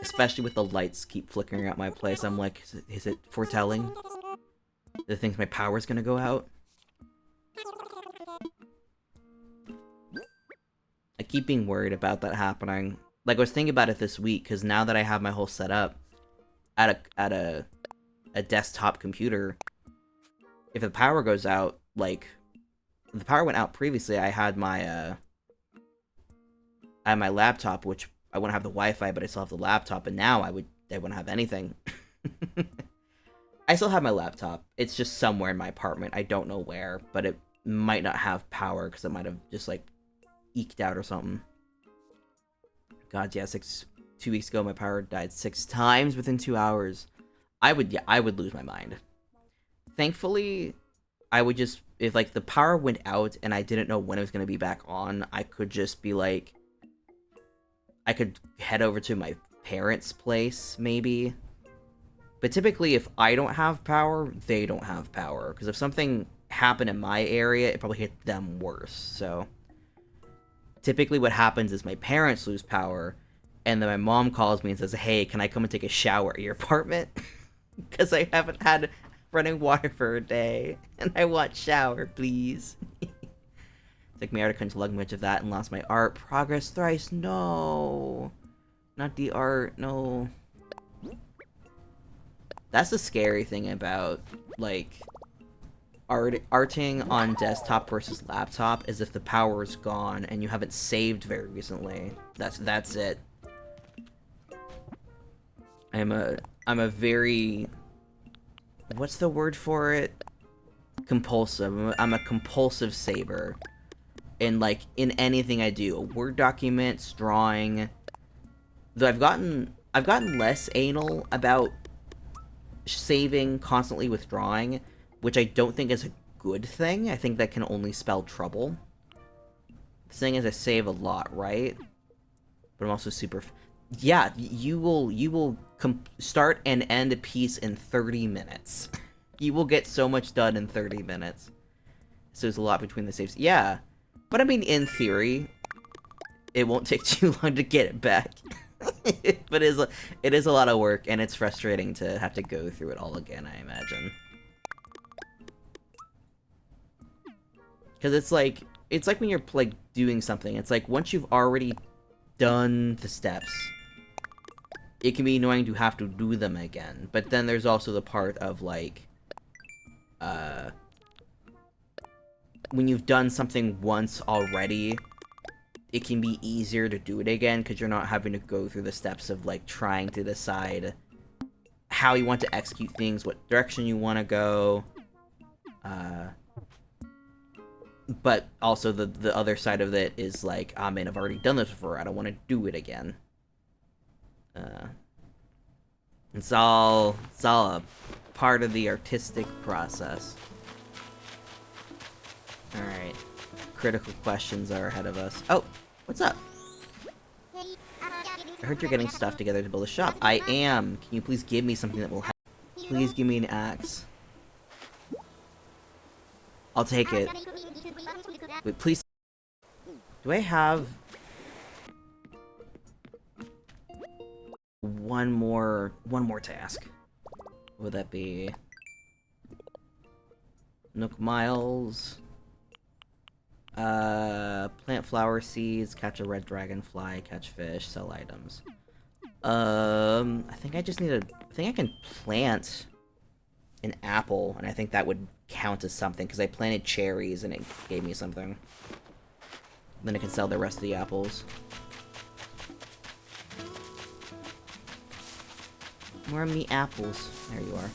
Especially with the lights keep flickering out my place. I'm like, is it foretelling? Do it think my power's gonna go out? I keep being worried about that happening. Like, I was thinking about it this week, because now that I have my whole setup at a desktop computer, if the power goes out, like, if the power went out previously, I had my laptop, which I wouldn't have the Wi-Fi, but I still have the laptop, and now I wouldn't have anything. I still have my laptop. It's just somewhere in my apartment. I don't know where, but it might not have power, because it might have just, like, eked out or something. God, yeah, 2 weeks ago, my power died 6 times within 2 hours. I would lose my mind. Thankfully, I would just, if, like, the power went out and I didn't know when it was going to be back on, I could just be, like, I could head over to my parents' place, maybe. But typically, if I don't have power, they don't have power. Because if something happened in my area, it probably hit them worse, so... Typically what happens is my parents lose power, and then my mom calls me and says, hey, can I come and take a shower at your apartment? Because I haven't had running water for a day, and I want shower, please. Took me out, I couldn't lug much of that and lost my art. Progress thrice, no. Not the art, no. That's the scary thing about, like... arting on desktop versus laptop is if the power is gone and you haven't saved very recently. That's it. I'm a very, what's the word for it? Compulsive. I'm a compulsive saver. In anything I do, Word documents, drawing. Though I've gotten less anal about saving constantly with drawing, which I don't think is a good thing. I think that can only spell trouble. The thing is, I save a lot, right? But I'm also super... Yeah, you will start and end a piece in 30 minutes. You will get so much done in 30 minutes. So there's a lot between the saves. Yeah, but I mean, in theory, it won't take too long to get it back. But it is a lot of work, and it's frustrating to have to go through it all again, I imagine. Because it's like when you're, like, doing something, it's like, once you've already done the steps, it can be annoying to have to do them again. But then there's also the part of, like, when you've done something once already, it can be easier to do it again, because you're not having to go through the steps of, like, trying to decide how you want to execute things, what direction you want to go. But also the other side of it is, like, ah, man, I've already done this before, I don't want to do it again. It's all a part of the artistic process. Alright. Critical questions are ahead of us. Oh, what's up? I heard you're getting stuff together to build a shop. I am. Can you please give me something that will help? Please give me an axe. I'll take it. Wait, please. Do I have one more task? What would that be? Nook Miles. Plant flower seeds, catch a red dragonfly, catch fish, sell items. I think I just need I think I can plant an apple, and I think that would count as something, because I planted cherries and it gave me something. Then I can sell the rest of the apples. Where are me apples? There you are.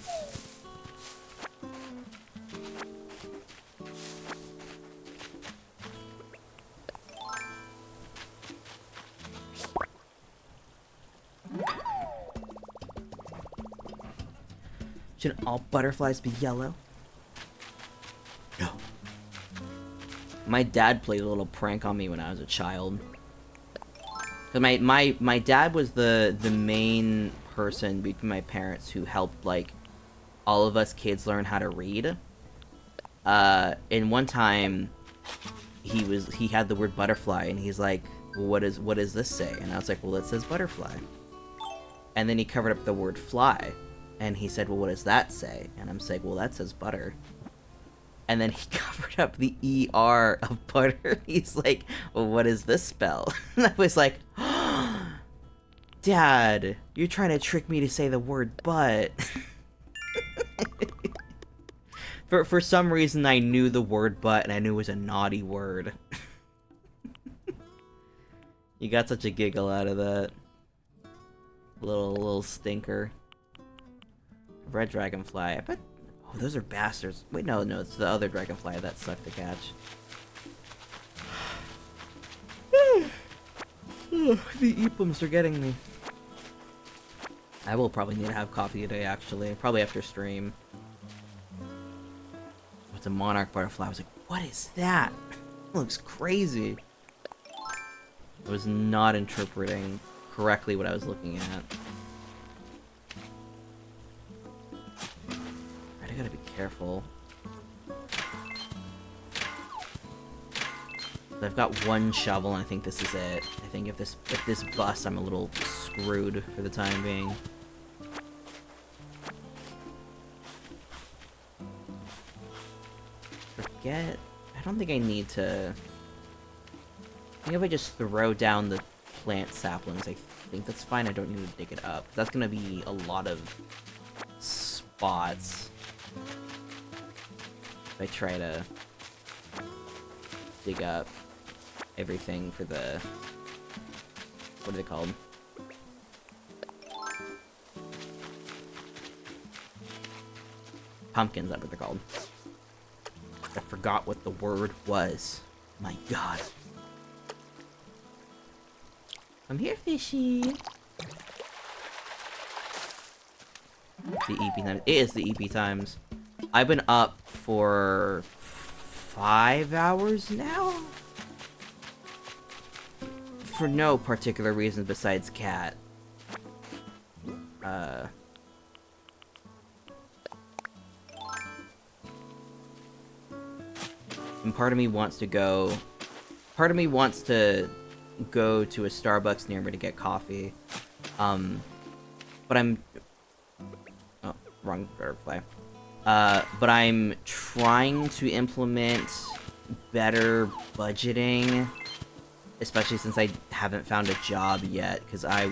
Shouldn't all butterflies be yellow? No. My dad played a little prank on me when I was a child. Cause my dad was the main person between my parents who helped, like, all of us kids learn how to read. And one time he had the word butterfly, and he's like, well, what does this say? And I was like, well, it says butterfly. And then he covered up the word fly. And he said, well, what does that say? And I'm saying, well, that says butter. And then he covered up the ER of butter. He's like, well, what does this spell? And I was like, oh, Dad, you're trying to trick me to say the word butt. For some reason, I knew the word butt, and I knew it was a naughty word. You got such a giggle out of that. Little stinker. Red dragonfly. I bet. Oh, those are bastards. Wait, no, it's the other dragonfly that sucked to catch. The eepums are getting me. I will probably need to have coffee today, actually. Probably after stream. It's a monarch butterfly. I was like, what is that? It looks crazy. I was not interpreting correctly what I was looking at. I gotta be careful. I've got one shovel, and I think this is it. I think if this busts, I'm a little screwed for the time being. Forget. I don't think I need to. I think if I just throw down the plant saplings, I think that's fine. I don't need to dig it up. That's gonna be a lot of spots. If I try to dig up everything for the... What are they called? Pumpkins, that's what they're called. I forgot what the word was. My god. I'm here, fishy. The EP times. It is the EP times. I've been up for 5 hours now? For no particular reason besides cat. And part of me wants to go... Part of me wants to go to a Starbucks near me to get coffee. But I'm... Oh, wrong butterfly. But I'm trying to implement better budgeting especially since I haven't found a job yet, because I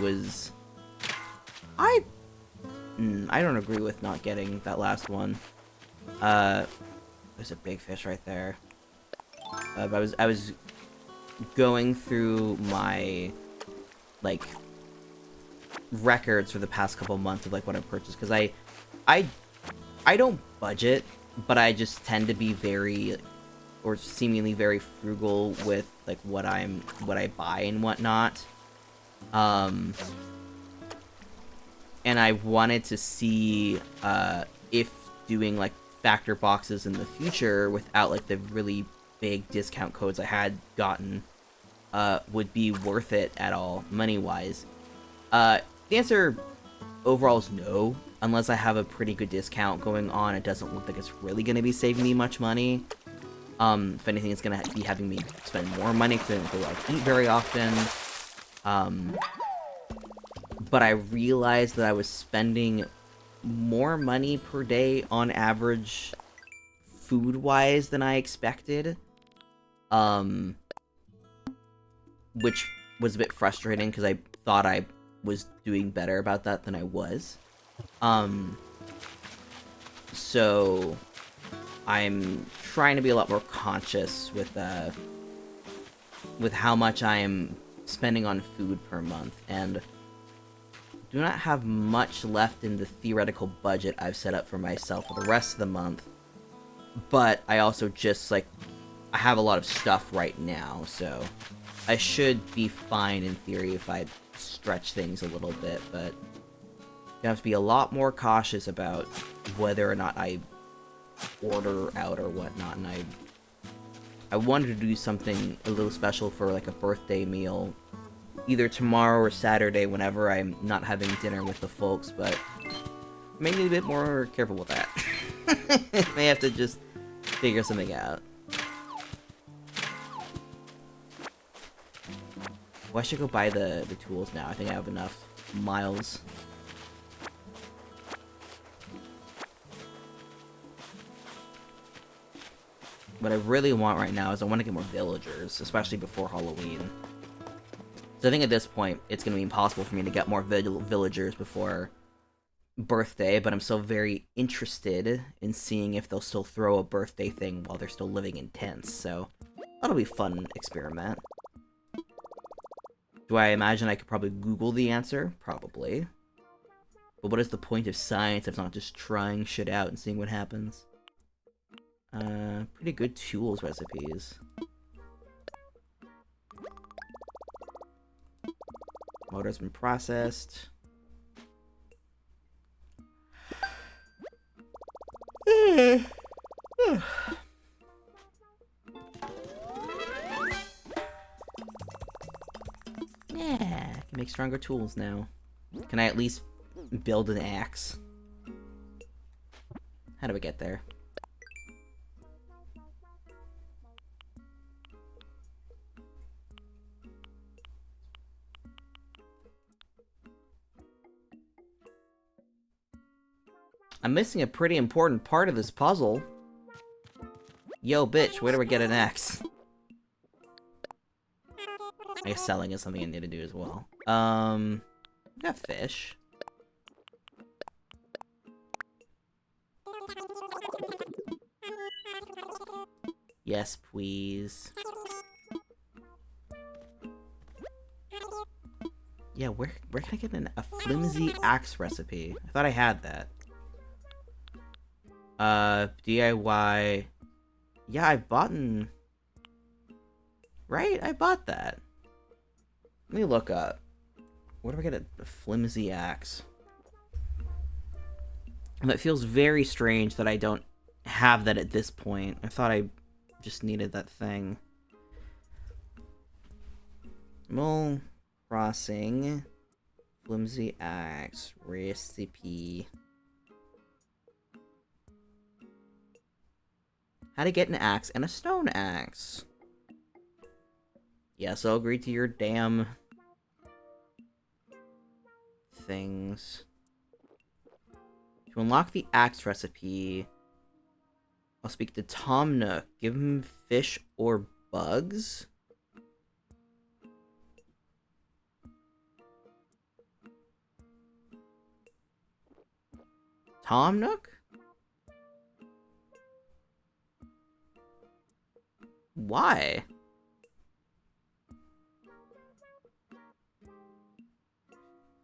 don't agree with not getting that last one. There's a big fish right there. But I was going through my, like, records for the past couple months of, like, what I purchased, because I don't budget, but I just tend to be very, or seemingly very frugal with, like, what I buy and whatnot. And I wanted to see, if doing, like, factor boxes in the future without, like, the really big discount codes I had gotten, would be worth it at all, money-wise. The answer overall is no. Unless I have a pretty good discount going on, it doesn't look like it's really going to be saving me much money. If anything, it's going to be having me spend more money because I don't go out to eat very often. But I realized that I was spending more money per day on average food-wise than I expected. Which was a bit frustrating because I thought I was doing better about that than I was. So I'm trying to be a lot more conscious with how much I am spending on food per month, and do not have much left in the theoretical budget I've set up for myself for the rest of the month. But I also just, like, I have a lot of stuff right now, so I should be fine in theory if I stretch things a little bit, but you have to be a lot more cautious about whether or not I order out or whatnot, and I wanted to do something a little special for, like, a birthday meal, either tomorrow or Saturday whenever I'm not having dinner with the folks, but maybe a bit more careful with that. May have to just figure something out. Well, I should go buy the tools now. I think I have enough miles. What I really want right now is I want to get more villagers, especially before Halloween. So I think at this point, it's going to be impossible for me to get more villagers before birthday, but I'm still very interested in seeing if they'll still throw a birthday thing while they're still living in tents, so that'll be a fun experiment. Do I imagine I could probably Google the answer? Probably. But what is the point of science if not just trying shit out and seeing what happens? Pretty good tools recipes. Motor's been processed. Yeah, I can make stronger tools now. Can I at least build an axe? How do we get there? I'm missing a pretty important part of this puzzle. Yo, bitch, where do I get an axe? I guess selling is something I need to do as well. Got fish. Yes, please. Yeah, where can I get a flimsy axe recipe? I thought I had that. DIY. Yeah, I've bought. Right? I bought that. Let me look up. Where do I get a flimsy axe? And it feels very strange that I don't have that at this point. I thought I just needed that thing. Mole crossing. Flimsy axe recipe. How to get an axe and a stone axe. Yes, I'll agree to your damn things. To unlock the axe recipe, I'll speak to Tom Nook. Give him fish or bugs. Tom Nook? Why?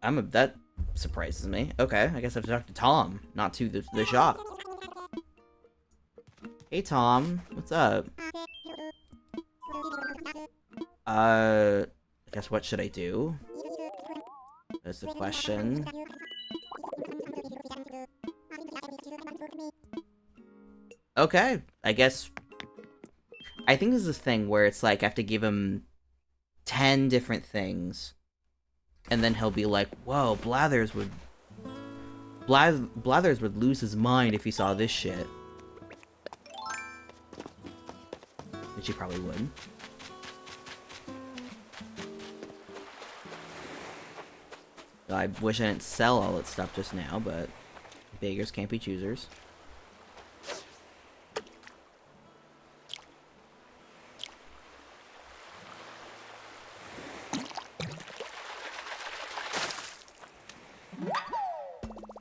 That surprises me. Okay, I guess I have to talk to Tom, not to the shop. Hey Tom, what's up? I guess what should I do? That's the question. Okay, I guess... I think this is a thing where it's like I have to give him 10 different things. And then he'll be like, whoa, Blathers would lose his mind if he saw this shit. Which he probably would. I wish I didn't sell all that stuff just now, but beggars can't be choosers.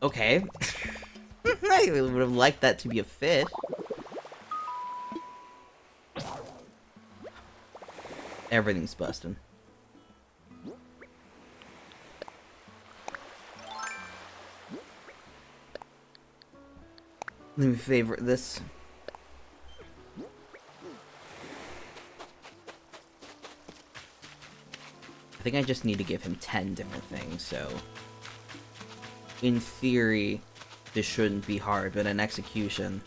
Okay. I would have liked that to be a fish. Everything's busting. Let me favorite this. I think I just need to give him 10 different things, so... In theory, this shouldn't be hard, but in execution...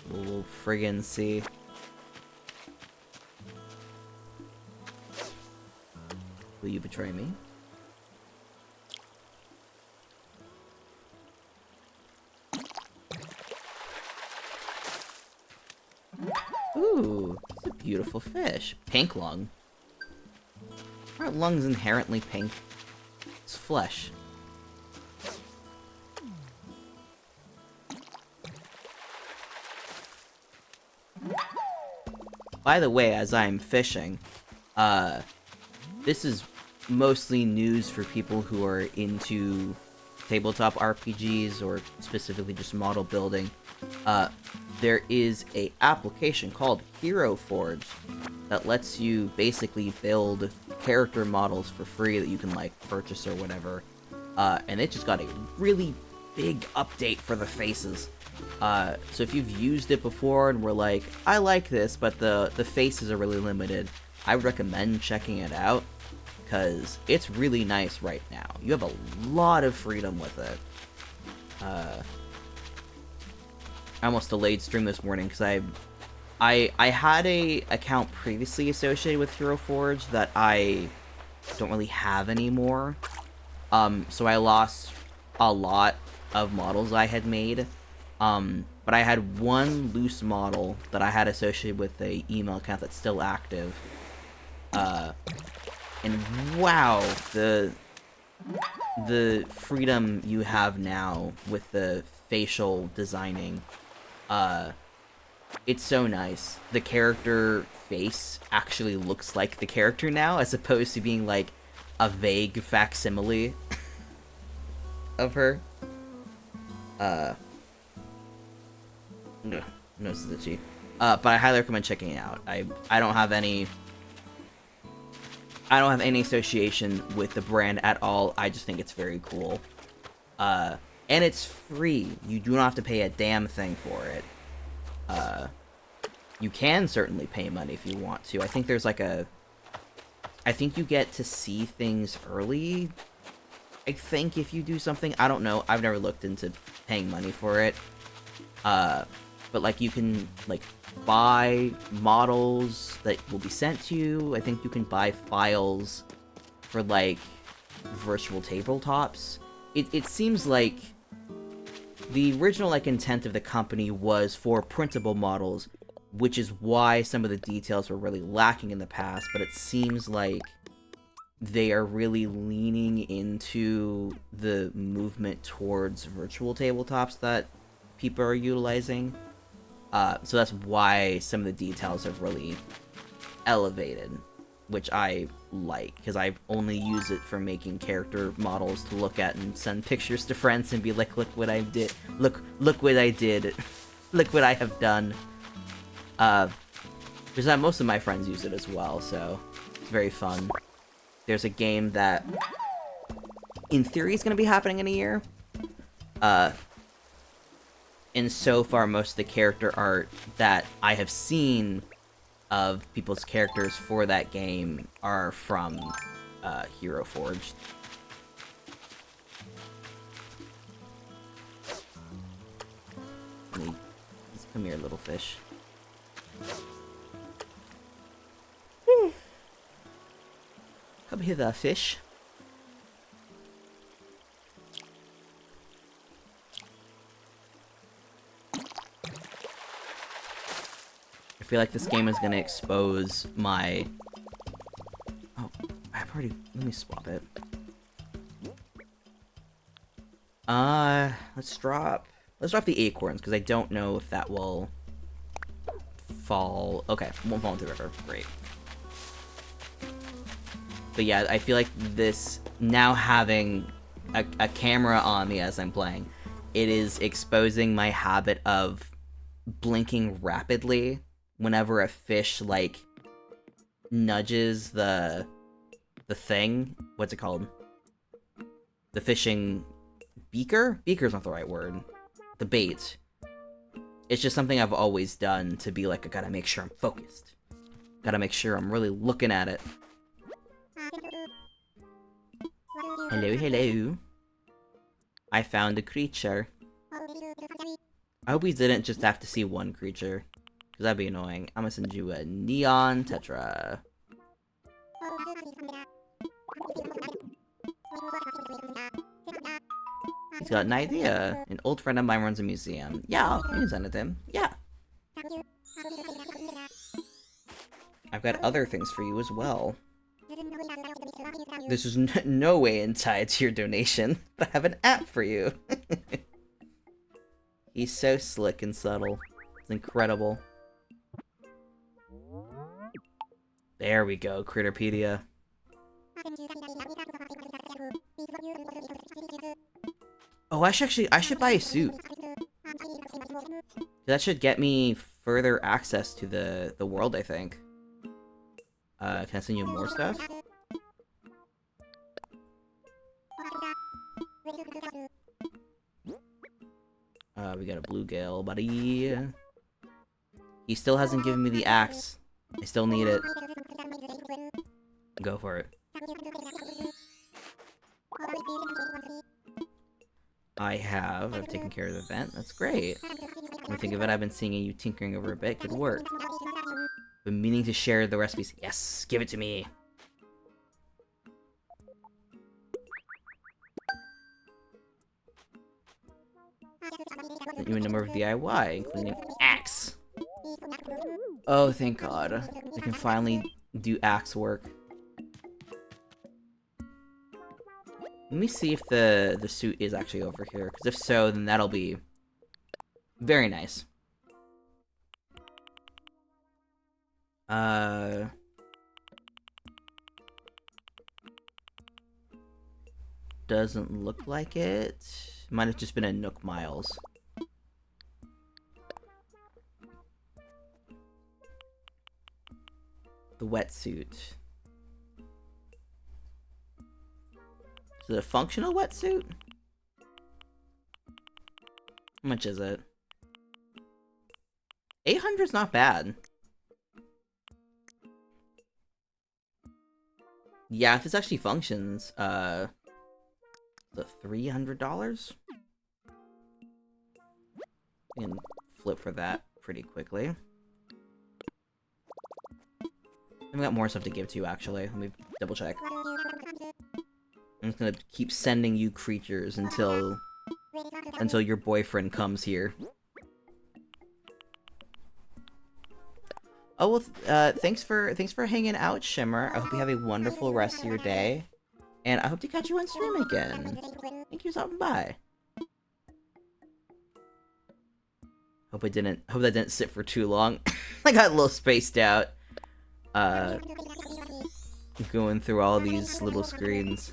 We'll friggin' see. Will you betray me? Ooh, it's a beautiful fish. Pink lung. Aren't lungs inherently pink? It's flesh. By the way, as I'm fishing, this is mostly news for people who are into tabletop RPGs or specifically just model building. There is a application called heroforged that lets you basically build character models for free that you can like purchase or whatever. And it just got a really big update for the faces. So if you've used it before and were like, I like this, but the faces are really limited, I would recommend checking it out, because it's really nice right now. You have a lot of freedom with it. I almost delayed stream this morning, because I had a account previously associated with heroforged that I don't really have anymore. So I lost a lot of models I had made. But I had one loose model that I had associated with a email account that's still active. And wow, the freedom you have now with the facial designing, it's so nice. The character face actually looks like the character now, as opposed to being like a vague facsimile of her. No, Stitchy. But I highly recommend checking it out. I don't have any association with the brand at all. I just think it's very cool. And it's free. You do not have to pay a damn thing for it. You can certainly pay money if you want to. I think there's like I think you get to see things early. I think if you do something, I don't know. I've never looked into paying money for it. But like you can like buy models that will be sent to you. I think you can buy files for like virtual tabletops. It seems like the original like intent of the company was for printable models, which is why some of the details were really lacking in the past, but it seems like they are really leaning into the movement towards virtual tabletops that people are utilizing. So that's why some of the details have really elevated. which I like, because I only use it for making character models to look at and send pictures to friends and be like, look what I did, look what I did, look what I have done. Because most of my friends use it as well, so it's very fun. There's a game that, in theory, is going to be happening in a year. And so far, most of the character art that I have seen of people's characters for that game are from heroforged. Come here, little fish. Come hither, fish. I feel like this game is gonna expose my... Oh, I've already... Let me swap it. Let's drop the acorns, because I don't know if that will fall... Okay, won't fall into the river. Great. But yeah, I feel like this, now having a camera on me as I'm playing, it is exposing my habit of blinking rapidly whenever a fish, like, nudges the thing. What's it called? The fishing beaker? Beaker's not the right word. The bait. It's just something I've always done to be like, I gotta make sure I'm focused. Gotta make sure I'm really looking at it. Hello, hello. I found a creature. I hope we didn't just have to see one creature, because that'd be annoying. I'm gonna send you a neon tetra. He's got an idea. An old friend of mine runs a museum. Yeah, you can send it to him. Yeah. I've got other things for you as well. This is no way tied to your donation, but I have an app for you. He's so slick and subtle. It's incredible. There we go, Critterpedia. Oh, I should buy a suit. That should get me further access to the world, I think. Can I send you more stuff? We got a bluegill, buddy. He still hasn't given me the axe. I still need it. Go for it. I've taken care of the vent. That's great. When I think of it, I've been seeing you tinkering over a bit. Good work. Been meaning to share the recipes. Yes, give it to me. Sent you a number of DIY, including axe. Oh, thank God. I can finally do axe work. Let me see if the suit is actually over here, because if so, then that'll be very nice. Doesn't look like it. Might have just been a Nook Miles. The wetsuit. Is it a functional wetsuit? How much is it? 800's not bad. Yeah, if this actually functions, the $300? You can flip for that pretty quickly. I've got more stuff to give to you, actually. Let me double check. I'm just gonna keep sending you creatures until your boyfriend comes here. Oh, well, thanks for hanging out, Shimmer. I hope you have a wonderful rest of your day. And I hope to catch you on stream again. Thank you for stopping by. Hope that didn't sit for too long. I got a little spaced out. Going through all these little screens.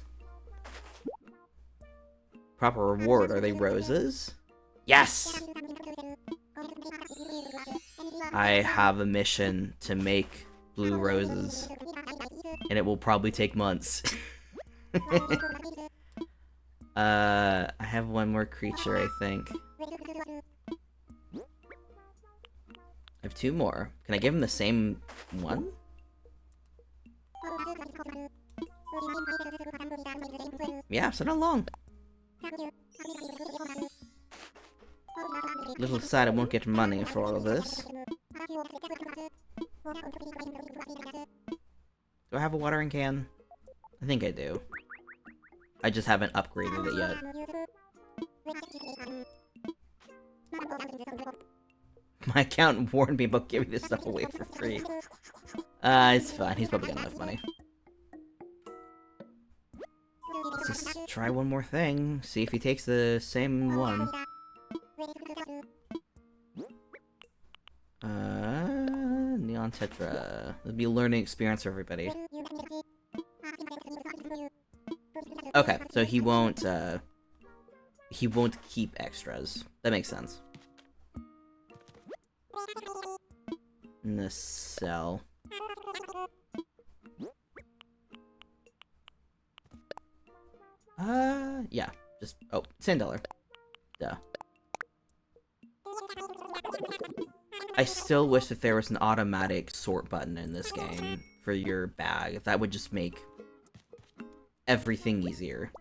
Proper reward. Are they roses? Yes! I have a mission to make blue roses. And it will probably take months. I have one more creature, I think. I have two more. Can I give him the same one? Yeah, so not long. Little sad I won't get money for all of this. Do I have a watering can? I think I do. I just haven't upgraded it yet. My accountant warned me about giving this stuff away for free. It's fine. He's probably got enough money. Let's just try one more thing. See if he takes the same one. Neon Tetra. It'll be a learning experience for everybody. Okay, so he won't keep extras. That makes sense. In the cell. Yeah. Just, oh, $10. Duh. I still wish that there was an automatic sort button in this game for your bag. That would just make everything easier.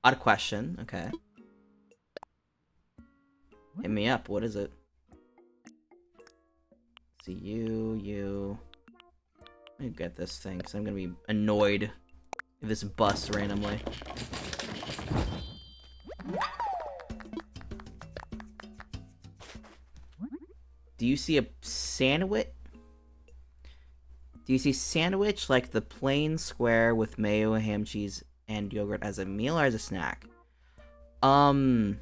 Odd question, okay. Hit me up, what is it? See you. Let me get this thing, because I'm gonna be annoyed if this busts randomly. Do you see a sandwich? Do you see sandwich like the plain square with mayo, ham, cheese, and yogurt as a meal or as a snack? I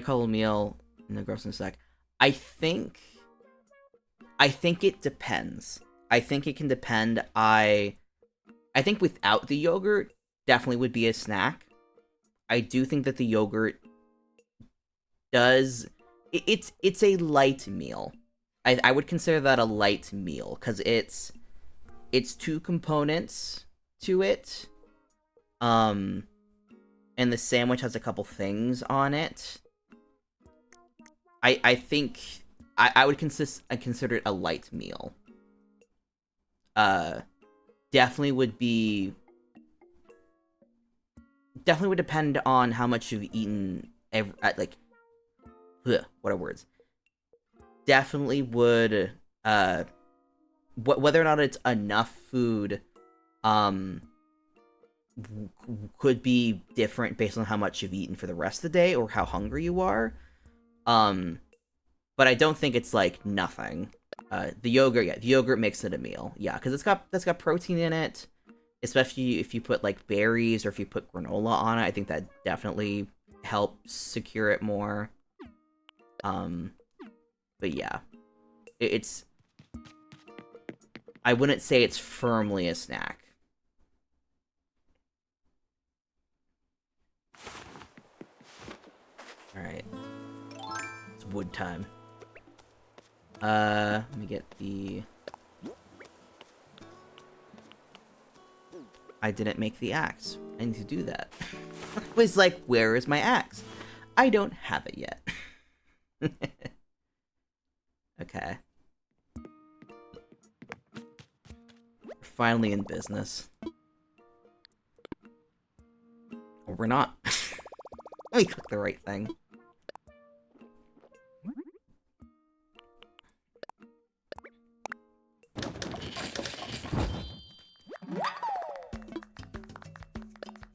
call a meal in the grocery snack. I think it depends. I think it can depend. I think without the yogurt, definitely would be a snack. I do think that the yogurt does... It's a light meal. I would consider that a light meal, because it's two components to it. And the sandwich has a couple things on it. I think I would consider it a light meal. Definitely would depend on how much you've eaten what are words? Definitely would whether or not it's enough food could be different based on how much you've eaten for the rest of the day or how hungry you are. But I don't think it's like nothing. The yogurt makes it a meal. Yeah, because that's got protein in it. Especially if you put like berries or if you put granola on it, I think that definitely helps secure it more. But yeah, it's. I wouldn't say it's firmly a snack. All right, it's wood time. Let me get the... I didn't make the axe. I need to do that. I was like, where is my axe? I don't have it yet. Okay. We're finally in business. Or we're not. Let me click the right thing.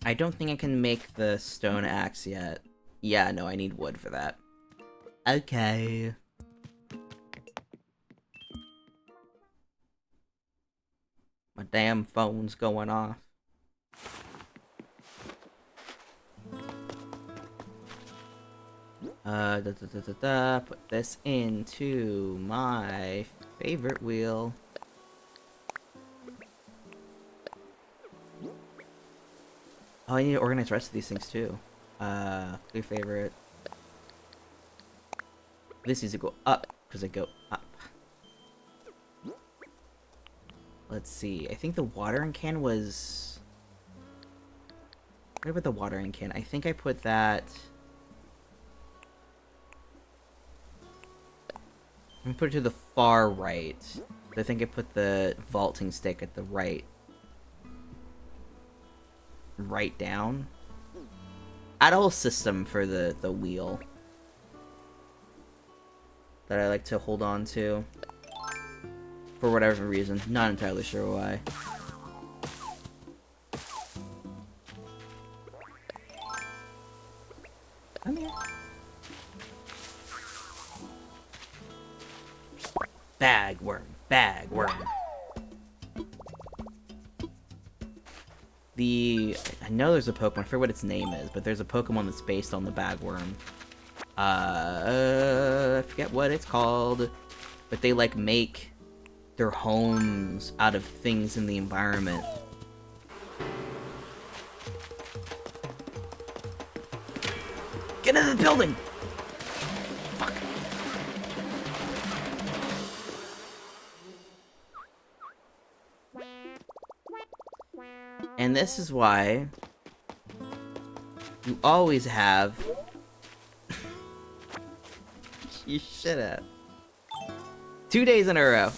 I don't think I can make the stone axe yet. Yeah, no, I need wood for that. Okay. My damn phone's going off. Put this into my favorite wheel. Oh, I need to organize the rest of these things too. Your favorite. This needs to go up, because I go up. Let's see, I think the watering can was... Where about the watering can? I think I put that... I'm gonna put it to the far right. I think I put the vaulting stick at the right. Right down. Add a whole system for the wheel that I like to hold on to. For whatever reason. Not entirely sure why. Come here. Bagworm. Bagworm. I know there's a Pokemon, I forget what its name is, but there's a Pokemon that's based on the Bagworm. I forget what it's called, but they, like, make their homes out of things in the environment. Get into the building! Fuck. And this is why you always have... You should have. 2 days in a row.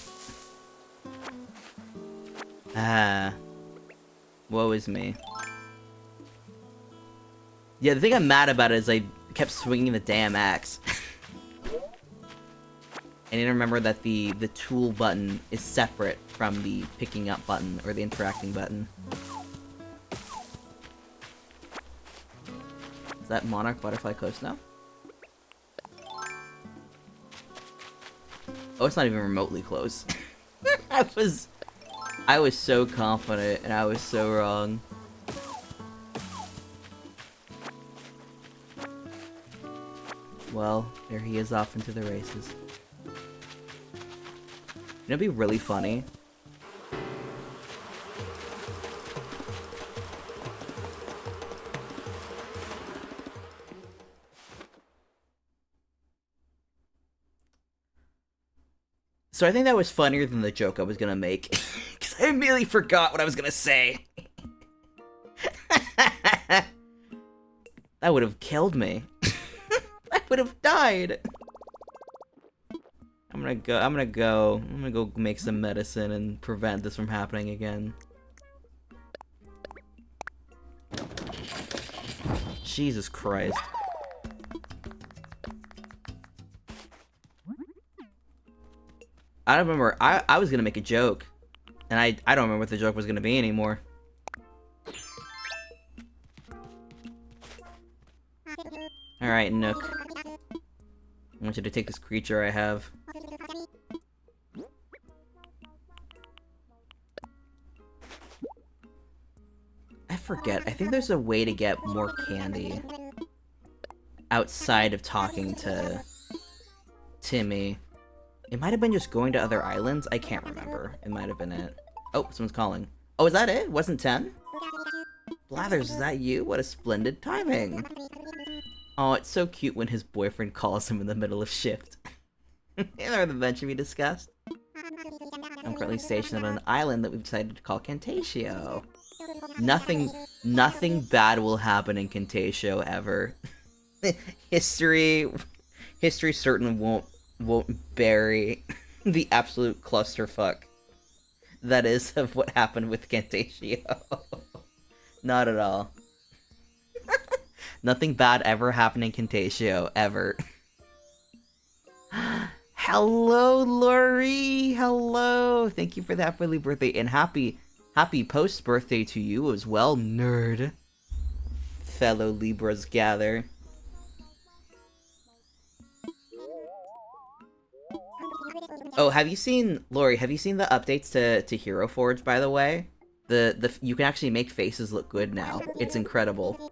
Woe is me. Yeah, the thing I'm mad about is I kept swinging the damn axe. I need to remember that the tool button is separate from the picking up button, or the interacting button. Is that Monarch Butterfly close now? Oh, it's not even remotely close. I was so confident, and I was so wrong. Well, there he is off into the races. It'd be really funny. So I think that was funnier than the joke I was gonna make. Because I immediately forgot what I was gonna say. That would have killed me. I would have died. I'm gonna go make some medicine and prevent this from happening again. Jesus Christ. I don't remember. I was gonna make a joke, and I don't remember what the joke was gonna be anymore. Alright, Nook. I want you to take this creature I have. I forget. I think there's a way to get more candy outside of talking to Timmy. It might have been just going to other islands. I can't remember. It might have been it. Oh, someone's calling. Oh, is that it? Wasn't 10? Blathers, is that you? What a splendid timing. Oh, it's so cute when his boyfriend calls him in the middle of shift. Another adventure we discussed. I'm currently stationed on an island that we've decided to call Cantatio. Nothing bad will happen in Cantatio ever. History certainly won't bury the absolute clusterfuck that is of what happened with Cantatio. Not at all. Nothing bad ever happened in Cantatio, ever. Hello, Lori! Hello! Thank you for the happy early birthday, and happy post-birthday to you as well, nerd. Fellow Libras gather. Oh, Lori, have you seen the updates to heroforged, by the way? You can actually make faces look good now. It's incredible.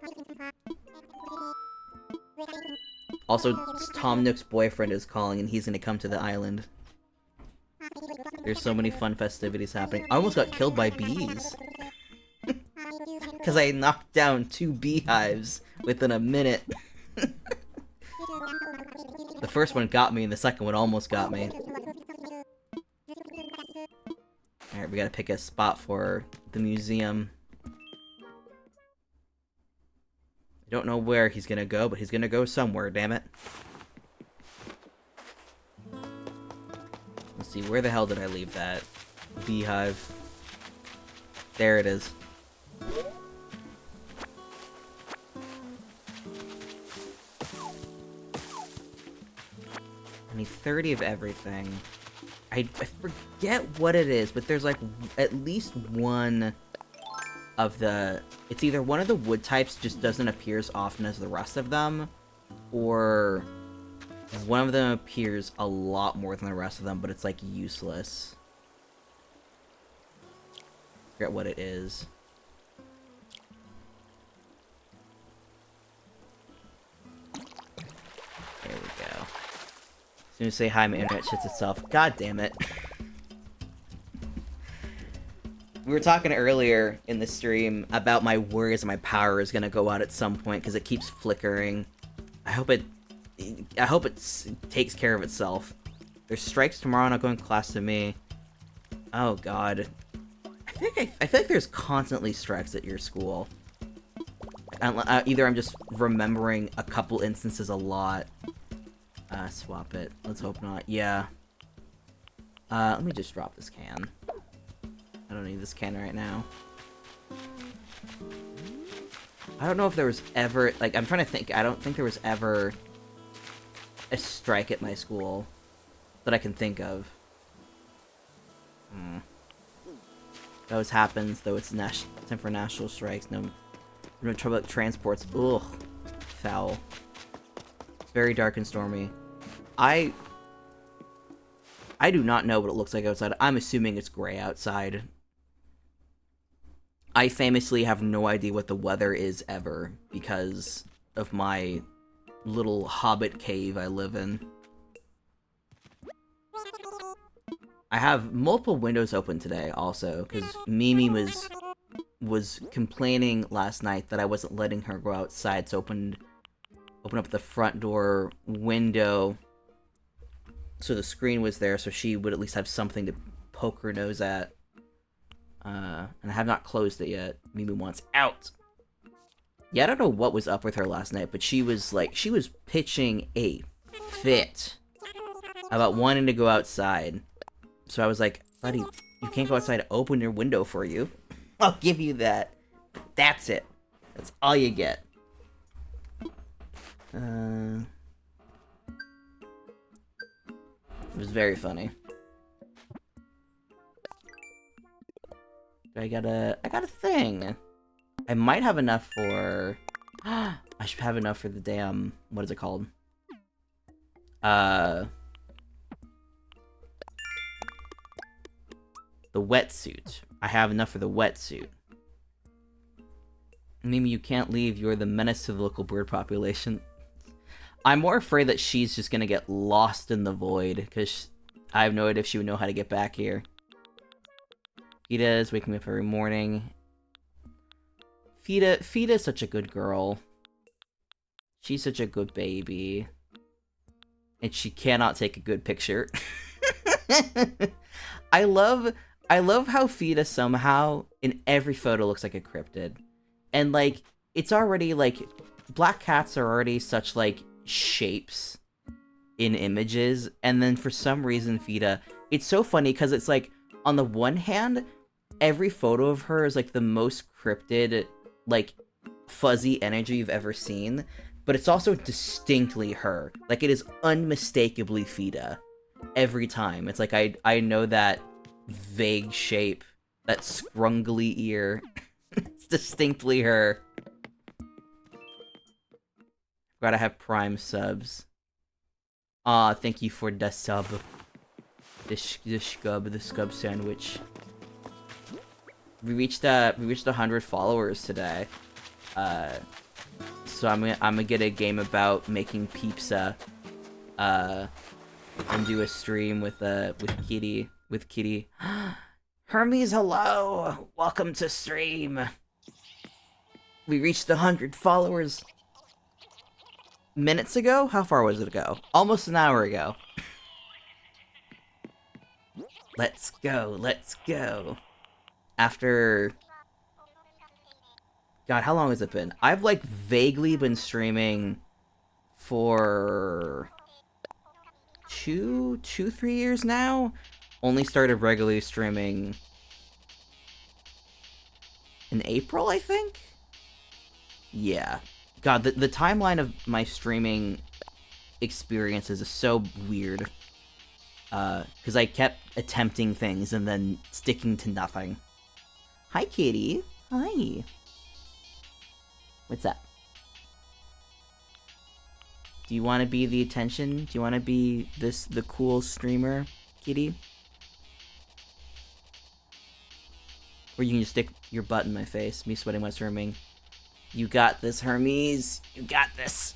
Also, Tom Nook's boyfriend is calling and he's gonna come to the island. There's so many fun festivities happening. I almost got killed by bees. Because I knocked down 2 beehives within a minute. The first one got me and the second one almost got me. Alright, we gotta pick a spot for the museum. I don't know where he's gonna go, but he's gonna go somewhere, damn it. Let's see, where the hell did I leave that beehive? There it is. I need 30 of everything. I forget what it is, but there's like at least one of the... It's either one of the wood types just doesn't appear as often as the rest of them, or one of them appears a lot more than the rest of them, but it's like useless. I forget what it is. There we go. As soon as I say hi, my internet shits itself. God damn it. We were talking earlier in the stream about my worries that my power is gonna go out at some point because it keeps flickering. I hope it takes care of itself. There's strikes tomorrow, not going to class to me. Oh god. I feel like there's constantly strikes at your school. Either I'm just remembering a couple instances a lot. Swap it. Let's hope not. Yeah. Let me just drop this can. I don't need this can right now. I don't know if there was ever... Like, I'm trying to think. I don't think there was ever a strike at my school that I can think of. That always happens, though it's time for national strikes. No trouble with transports. Ugh. Foul. Very dark and stormy. I do not know what it looks like outside. I'm assuming it's gray outside. I famously have no idea what the weather is ever because of my little hobbit cave I live in. I have multiple windows open today also because Mimi was complaining last night that I wasn't letting her go outside, so open up the front door window so the screen was there so she would at least have something to poke her nose at. And I have not closed it yet. Mimi wants out. Yeah, I don't know what was up with her last night, but she was pitching a fit about wanting to go outside. So I was like, buddy, you can't go outside. Open your window for you. I'll give you that. That's it. That's all you get. It was very funny. I got a thing. I might have enough for... I should have enough for the damn... What is it called? The wetsuit. I have enough for the wetsuit. Mimi, you can't leave. You're the menace to the local bird population. I'm more afraid that she's just gonna get lost in the void, because I have no idea if she would know how to get back here. Fita's waking me up every morning. Fita's such a good girl. She's such a good baby. And she cannot take a good picture. I love how Fita somehow, in every photo, looks like a cryptid. And, like, it's already, like, black cats are already such, like, shapes in images. And then for some reason, Fita, it's so funny because it's, like, on the one hand, every photo of her is, like, the most cryptid, like, fuzzy energy you've ever seen. But it's also distinctly her. Like, it is unmistakably Fita. Every time. It's like, I know that vague shape. That scrungly ear. It's distinctly her. Gotta have Prime subs. Ah, thank you for the sub. The scub sandwich. We reached 100 followers today. So I'm gonna get a game about making pizza, and do a stream with Kitty. Hermes, hello! Welcome to stream. We reached 100 followers minutes ago? How far was it ago? Almost an hour ago. Let's go. After... God, how long has it been? I've, like, vaguely been streaming for... 3 years now? Only started regularly streaming in April, I think? Yeah. God, the timeline of my streaming experiences is so weird. Because I kept attempting things and then sticking to nothing. Hi, Kitty. Hi. What's up? Do you want to be the attention? Do you want to be the cool streamer, Kitty? Or you can just stick your butt in my face, me sweating while streaming. You got this, Hermes. You got this.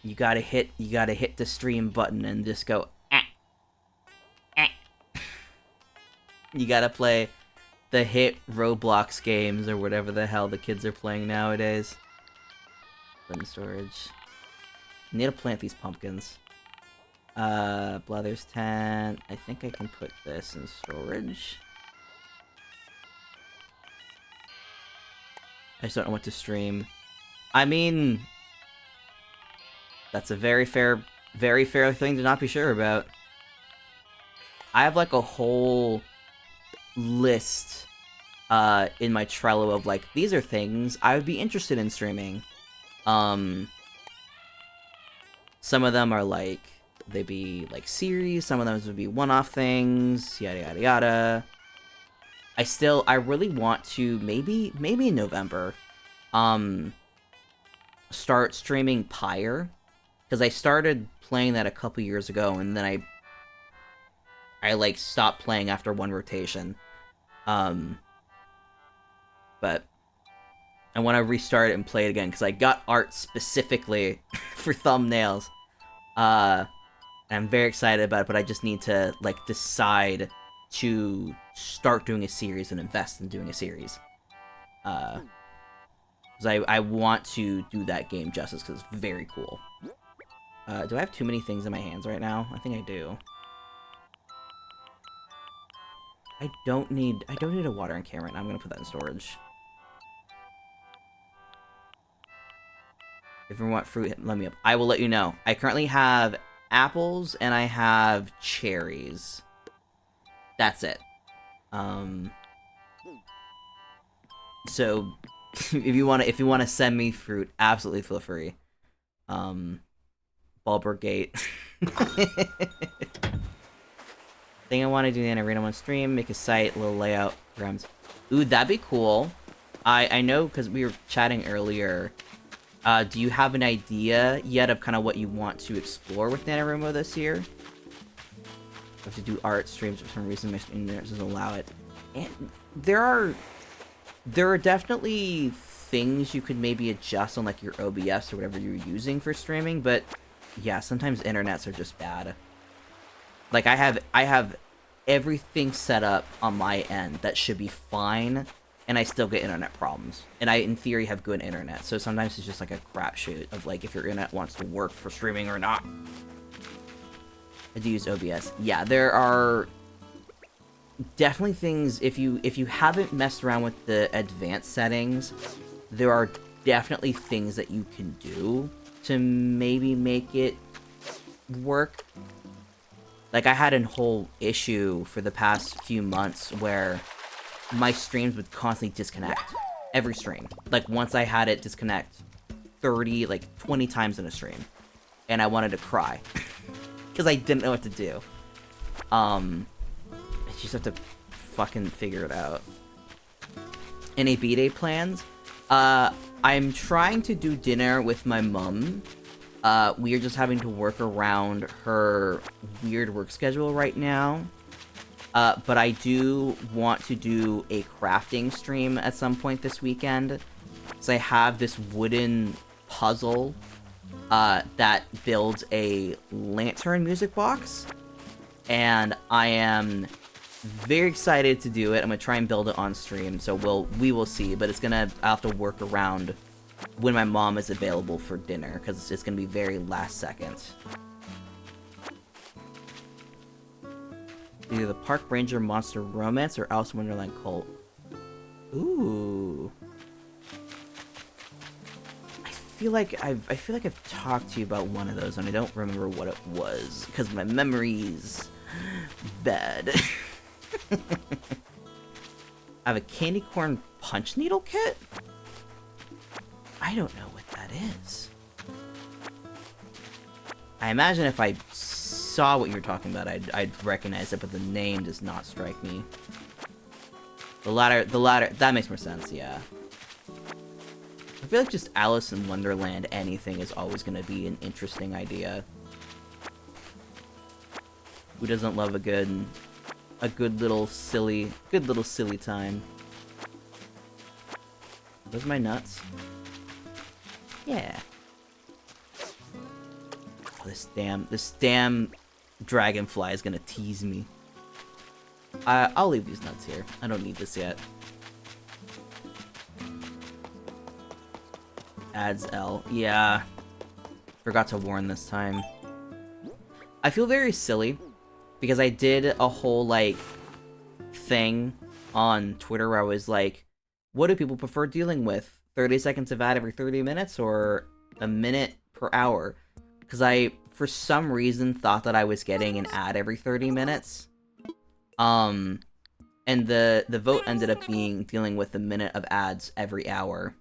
You gotta hit the stream button and just go, ah. Ah. You gotta play the hit Roblox games or whatever the hell the kids are playing nowadays. Put in storage. I need to plant these pumpkins. Blathers tent. I think I can put this in storage. I just don't know what to stream. I mean, that's a very fair thing to not be sure about. I have like a whole list in my Trello of like, these are things I would be interested in streaming. Some of them are like, they'd be like series, some of them would be one-off things, yada yada yada. I really want to, maybe in November, start streaming Pyre, because I started playing that a couple years ago, and then I like stopped playing after one rotation. But I want to restart it and play it again, because I got art specifically for thumbnails. And I'm very excited about it, but I just need to like decide to start doing a series and invest in doing a series. Because I want to do that game justice, because it's very cool. Do I have too many things in my hands right now? I think I do. I don't need a watering can right now. I'm gonna put that in storage. If you want fruit, let me up. I will let you know. I currently have apples and I have cherries. That's it. So if you wanna send me fruit, absolutely feel free. Bulbergate. Thing I want to do in the arena on stream, make a site, little layout, programs. Ooh, that'd be cool. I know, because we were chatting earlier. Do you have an idea yet of kind of what you want to explore with NaNoWriMo this year? I have to do art streams for some reason, my internet doesn't allow it. And there are definitely things you could maybe adjust on like your OBS or whatever you're using for streaming, but yeah, sometimes internets are just bad. Like I have everything set up on my end that should be fine, and I still get internet problems. And I, in theory, have good internet, so sometimes it's just like a crapshoot of like if your internet wants to work for streaming or not. I do use OBS. Yeah, there are definitely things, if you haven't messed around with the advanced settings, there are definitely things that you can do to maybe make it work. Like, I had a whole issue for the past few months where my streams would constantly disconnect. Every stream. Like, once I had it disconnect 20 times in a stream. And I wanted to cry. Because I didn't know what to do. I just have to fucking figure it out. Any B-Day plans? I'm trying to do dinner with my mum. We are just having to work around her weird work schedule right now. But I do want to do a crafting stream at some point this weekend. So I have this wooden puzzle that builds a lantern music box, and I am very excited to do it. I'm gonna try and build it on stream, so we will see, but I'll have to work around when my mom is available for dinner, because it's gonna be very last second. Either the Park Ranger Monster Romance or Alice in Wonderland Cult. Ooh. I feel like I've talked to you about one of those, and I don't remember what it was because my memory's bad. I have a candy corn punch needle kit? I don't know what that is. I imagine if I saw what you were talking about, I'd recognize it, but the name does not strike me. The latter, that makes more sense, yeah. I feel like just Alice in Wonderland anything is always going to be an interesting idea. Who doesn't love a good little silly time? Those my nuts? Yeah. Oh, this damn dragonfly is gonna tease me. I'll leave these nuts here. I don't need this yet. Adds L. Yeah. Forgot to warn this time. I feel very silly because I did a whole, like, thing on Twitter where I was like, what do people prefer dealing with? 30 seconds of ad every 30 minutes or a minute per hour? Because I, for some reason, thought that I was getting an ad every 30 minutes. And the vote ended up being dealing with a minute of ads every hour.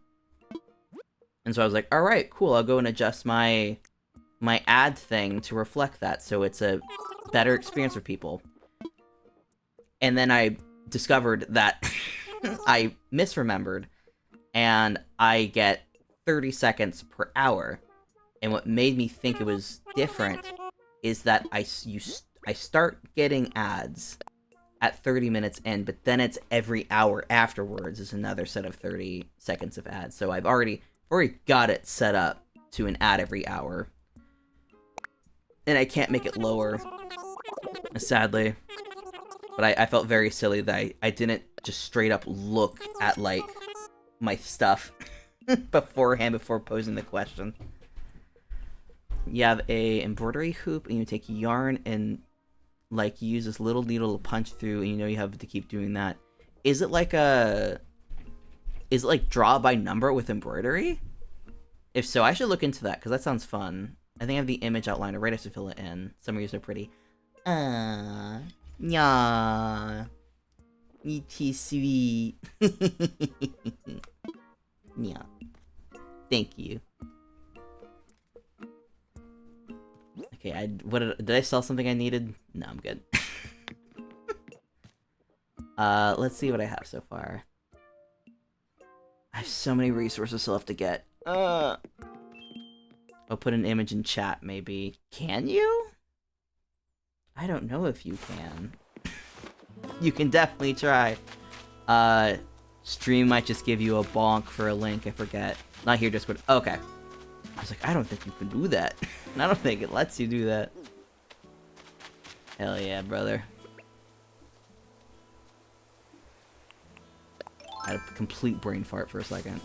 And so I was like, alright, cool, I'll go and adjust my ad thing to reflect that, so it's a better experience for people. And then I discovered that I misremembered, and I get 30 seconds per hour. And what made me think it was different is that I start getting ads at 30 minutes in, but then it's every hour afterwards is another set of 30 seconds of ads. So I've already got it set up to an ad every hour. And I can't make it lower, sadly. But I felt very silly that I didn't just straight up look at, like, my stuff beforehand before posing the question. You have a embroidery hoop, and you take yarn and, like, you use this little needle to punch through, and you know you have to keep doing that. Is it like draw by number with embroidery? If so, I should look into that, because that sounds fun. I think I have the image outliner right as to fill it in. Some of you are pretty. Yeah. E.T. sweet. Yeah. Thank you. Okay, did I sell something I needed? No, I'm good. Let's see what I have so far. I have so many resources still have to get. I'll put an image in chat, maybe. Can you? I don't know if you can. You can definitely try. Stream might just give you a bonk for a link, I forget. Not here, Discord. Okay. I was like, I don't think you can do that. I don't think it lets you do that. Hell yeah, brother. I had a complete brain fart for a second.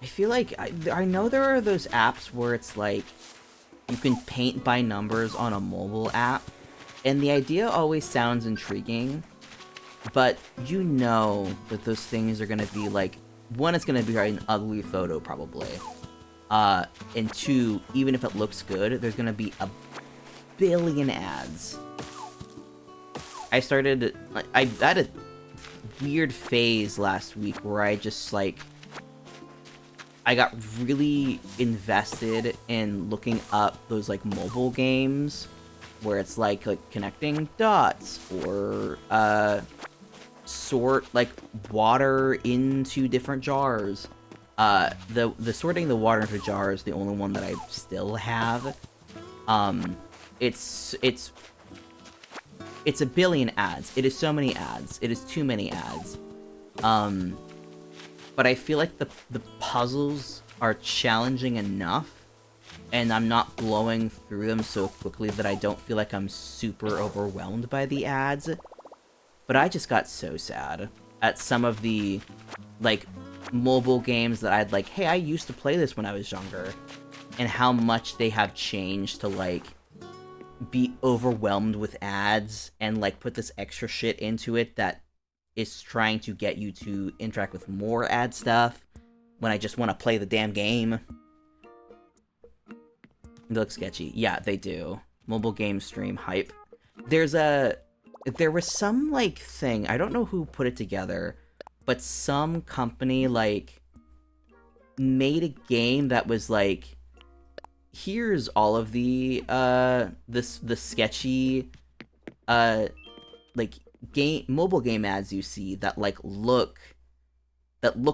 I feel like, I know there are those apps where it's like, you can paint by numbers on a mobile app, and the idea always sounds intriguing, but you know that those things are gonna be like, one, it's gonna be an ugly photo probably, and two, even if it looks good, there's gonna be a billion ads. I had a weird phase last week where I just like, I got really invested in looking up those like mobile games where it's like connecting dots or sort like water into different jars. The sorting the water into jars is the only one that I still have. It's it's a billion ads. It is so many ads. It is too many ads. But I feel like the puzzles are challenging enough, and I'm not blowing through them so quickly that I don't feel like I'm super overwhelmed by the ads. But I just got so sad at some of the, like, mobile games that I'd like, hey, I used to play this when I was younger, and how much they have changed to, like, be overwhelmed with ads and, like, put this extra shit into it that is trying to get you to interact with more ad stuff when I just want to play the damn game. They look sketchy. Yeah, they do. Mobile game stream hype. There was some, like, thing, I don't know who put it together, but some company, like, made a game that was, like, here's all of the sketchy, like, mobile game ads you see that, like, look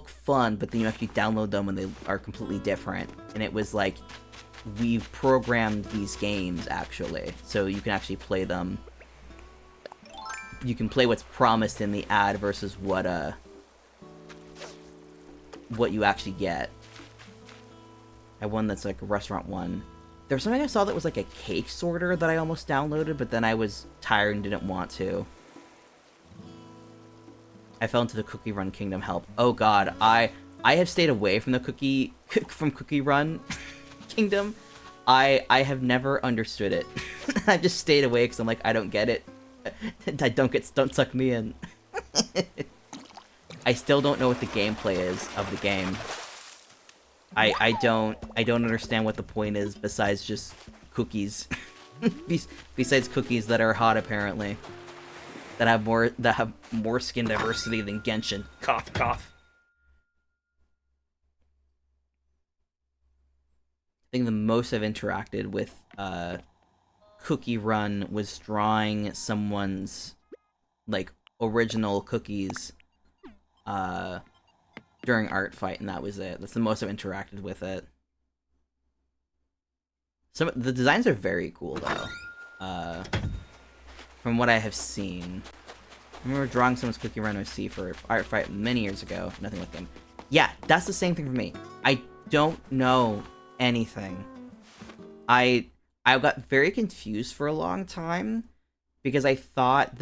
fun, but then you actually download them and they are completely different. And it was, like, we've programmed these games, actually, so you can actually play them. You can play what's promised in the ad versus what you actually get. I have one that's like a restaurant one. There was something I saw that was like a cake sorter that I almost downloaded, but then I was tired and didn't want to. I fell into the Cookie Run Kingdom help. Oh god, I have stayed away from the Cookie Run Kingdom. I have never understood it. I just stayed away because I'm like, I don't get it. Don't suck me in. I still don't know what the gameplay is of the game. I don't understand what the point is besides just cookies. Besides cookies that are hot, apparently. That have more skin diversity than Genshin. Cough, cough. I think the most I've interacted with Cookie Run was drawing someone's, like, original cookies during Art Fight, and that was it. That's the most I've interacted with it. The designs are very cool, though. From what I have seen. I remember drawing someone's Cookie Run OC for Art Fight many years ago. Nothing with them. Yeah, that's the same thing for me. I don't know anything. I got very confused for a long time because I thought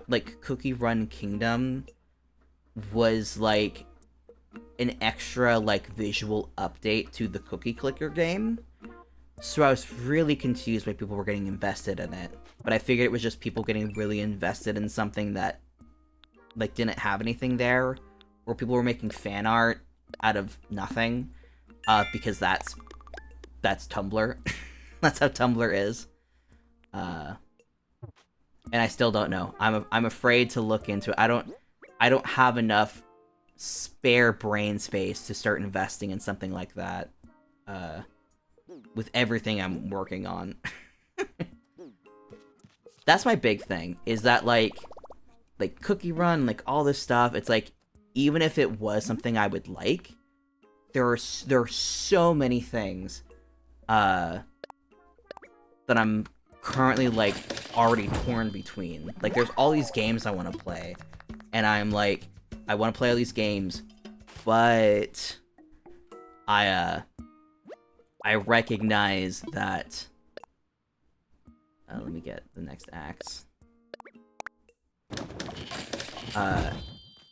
like Cookie Run Kingdom was like an extra like visual update to the Cookie Clicker game. So I was really confused why people were getting invested in it. But I figured it was just people getting really invested in something that like didn't have anything there, or people were making fan art out of nothing. Because that's Tumblr. That's how Tumblr is. And I still don't know. I'm afraid to look into it. I don't have enough spare brain space to start investing in something like that. With everything I'm working on. That's my big thing, is that like Cookie Run, like all this stuff, it's like, even if it was something I would like, there are so many things that I'm currently like already torn between. Like there's all these games I want to play, and I'm like, I want to play all these games, but I recognize that let me get the next axe.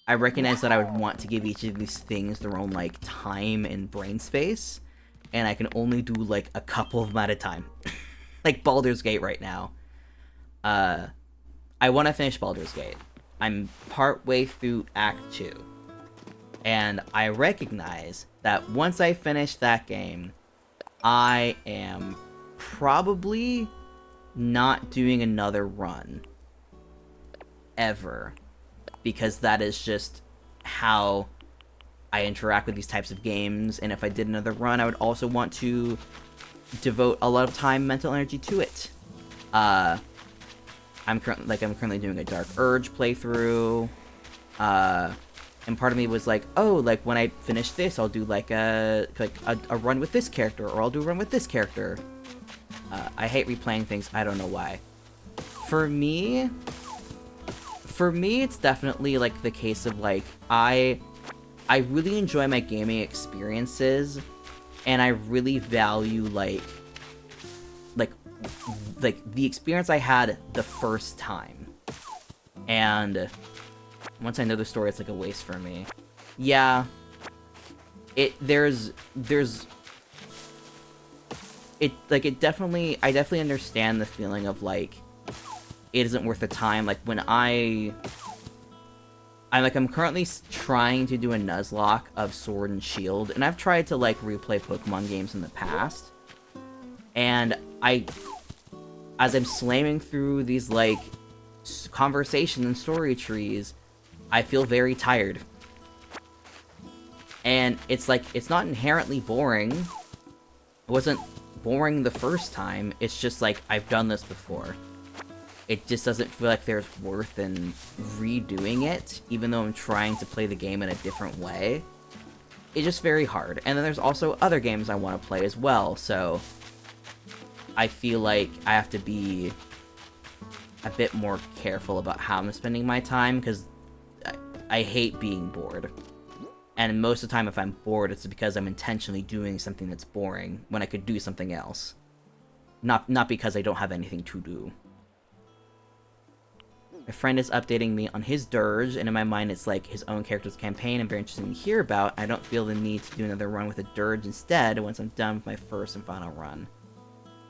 I recognize that I would want to give each of these things their own, like, time and brain space, and I can only do, like, a couple of them at a time. Like Baldur's Gate right now. I want to finish Baldur's Gate. I'm partway through Act 2. And I recognize that once I finish that game, I am probably not doing another run. Ever. Because that is just how I interact with these types of games, and if I did another run, I would also want to devote a lot of time, mental energy to it. I'm currently doing a Dark Urge playthrough, and part of me was like, oh, like when I finish this, I'll do like a run with this character, or I'll do a run with this character. I hate replaying things. I don't know why. For me, it's definitely, like, the case of, like, I really enjoy my gaming experiences, and I really value, like, the experience I had the first time. And once I know the story, it's, like, a waste for me. Yeah. I definitely understand the feeling of, like, it isn't worth the time. Like, when I'm currently trying to do a Nuzlocke of Sword and Shield, and I've tried to, like, replay Pokemon games in the past, and as I'm slamming through these, like, conversation and story trees, I feel very tired. And it's, like, it's not inherently boring. It wasn't boring the first time, it's just, like, I've done this before. It just doesn't feel like there's worth in redoing it, even though I'm trying to play the game in a different way. It's just very hard. And then there's also other games I want to play as well, so I feel like I have to be a bit more careful about how I'm spending my time, because I hate being bored. And most of the time, if I'm bored, it's because I'm intentionally doing something that's boring, when I could do something else. Not because I don't have anything to do. My friend is updating me on his Dirge, and in my mind it's like his own character's campaign I'm very interested to hear about. I don't feel the need to do another run with a Dirge instead once I'm done with my first and final run.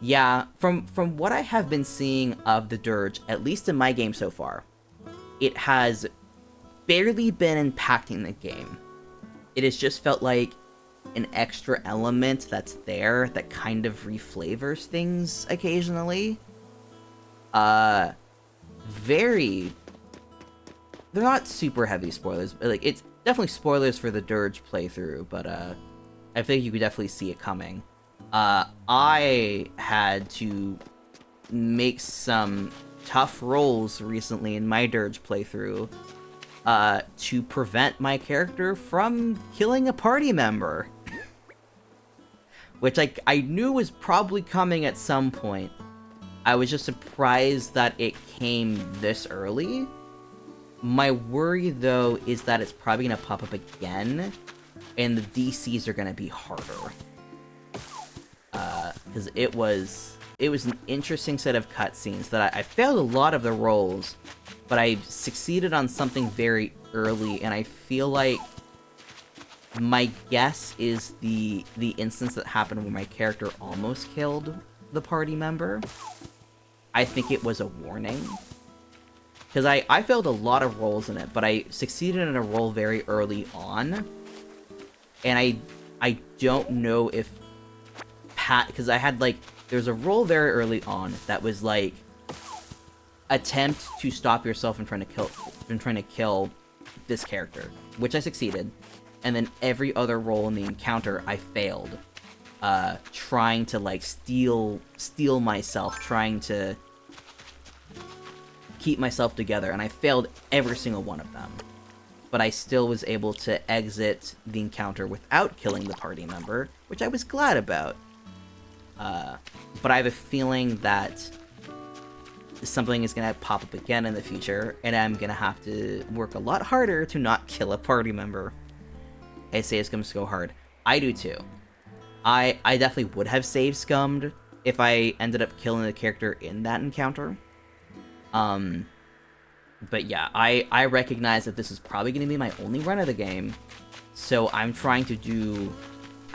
Yeah, from what I have been seeing of the Dirge, at least in my game so far, it has barely been impacting the game. It has just felt like an extra element that's there that kind of reflavors things occasionally. They're not super heavy spoilers, but, like, it's definitely spoilers for the Dirge playthrough, but I think you could definitely see it coming. I had to make some tough rolls recently in my Dirge playthrough to prevent my character from killing a party member. Which I knew was probably coming at some point. I was just surprised that it came this early. My worry, though, is that it's probably going to pop up again, and the DCs are going to be harder. Because it was an interesting set of cutscenes that I failed a lot of the rolls, but I succeeded on something very early, and I feel like my guess is the instance that happened where my character almost killed the party member. I think it was a warning. Because I failed a lot of rolls in it, but I succeeded in a roll very early on. And I don't know if because I had, like, there's a roll very early on that was, like, attempt to stop yourself from trying to kill this character, which I succeeded. And then every other roll in the encounter, I failed. Trying to, like, steal myself, trying to keep myself together, and I failed every single one of them. But I still was able to exit the encounter without killing the party member, which I was glad about. But I have a feeling that something is going to pop up again in the future, and I'm going to have to work a lot harder to not kill a party member. I say it's going to go hard. I do too. I definitely would have save scummed if I ended up killing the character in that encounter. But yeah, I recognize that this is probably going to be my only run of the game, so I'm trying to do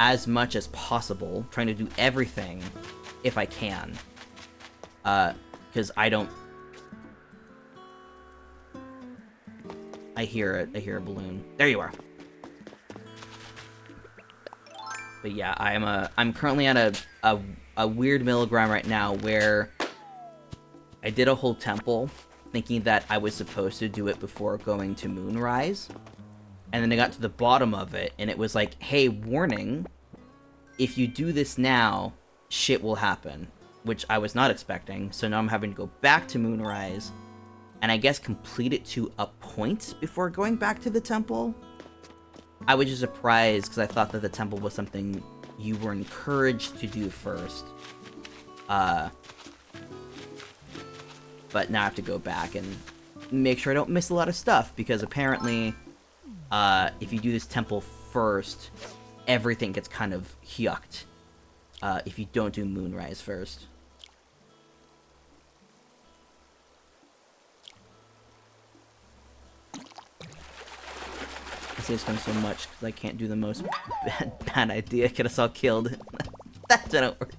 as much as possible, trying to do everything if I can. Because I hear a balloon. There you are. But yeah, I'm currently at a weird middle ground right now where I did a whole temple thinking that I was supposed to do it before going to Moonrise. And then I got to the bottom of it, and it was like, hey, warning, if you do this now, shit will happen. Which I was not expecting, so now I'm having to go back to Moonrise, and I guess complete it to a point before going back to the temple. I was just surprised, because I thought that the temple was something you were encouraged to do first. But now I have to go back and make sure I don't miss a lot of stuff, because apparently, if you do this temple first, everything gets kind of yucked. If you don't do Moonrise first. I say it's going so much because I can't do the most bad idea, get us all killed. That didn't work.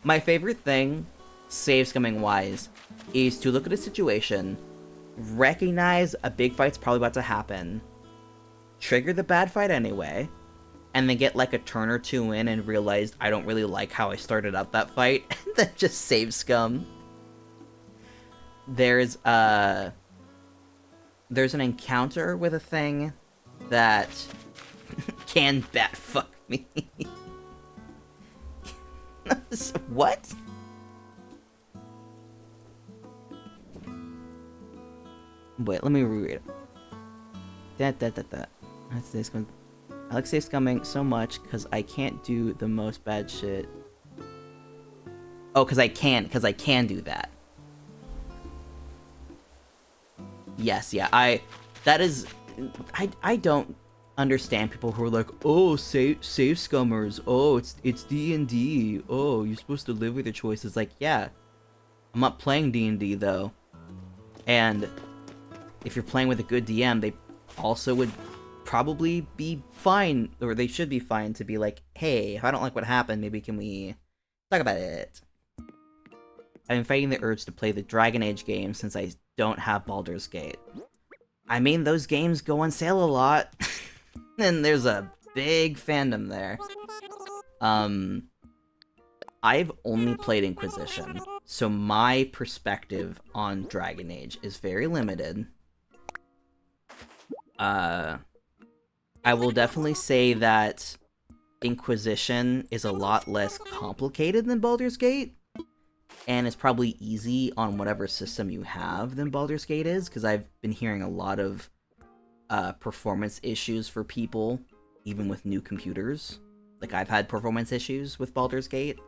My favorite thing, save scumming wise, is to look at a situation, recognize a big fight's probably about to happen, trigger the bad fight anyway, and then get like a turn or two in and realize I don't really like how I started out that fight, and then just save scum. There's an encounter with a thing that can bat fuck me. What? Wait, let me reread it. That's this one. I like save scumming so much because I can't do the most bad shit. Oh, because I can do that. Yes, yeah, I don't understand people who are like, oh, save scummers, oh, it's D&D, oh, you're supposed to live with your choices. Like, yeah, I'm not playing D&D though, and if you're playing with a good DM, they also would probably be fine, or they should be fine to be like, hey, if I don't like what happened, maybe can we talk about it? I've been fighting the urge to play the Dragon Age game since I don't have Baldur's Gate. I mean, those games go on sale a lot, and there's a big fandom there. I've only played Inquisition, so my perspective on Dragon Age is very limited. I will definitely say that Inquisition is a lot less complicated than Baldur's Gate, and it's probably easy on whatever system you have than Baldur's Gate is, because I've been hearing a lot of performance issues for people, even with new computers. Like, I've had performance issues with Baldur's Gate.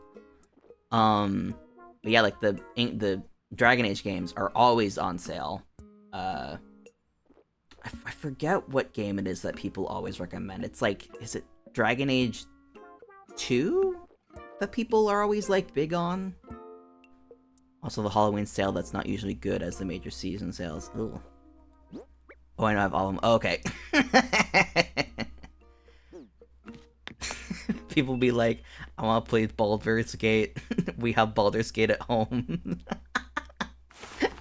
But yeah, like, the Dragon Age games are always on sale. I forget what game it is that people always recommend. It's like, is it Dragon Age 2 that people are always, like, big on? Also, the Halloween sale that's not usually good as the major season sales. Ooh. Oh, I know I have all of them. Oh, okay. People be like, I want to play Baldur's Gate. We have Baldur's Gate at home.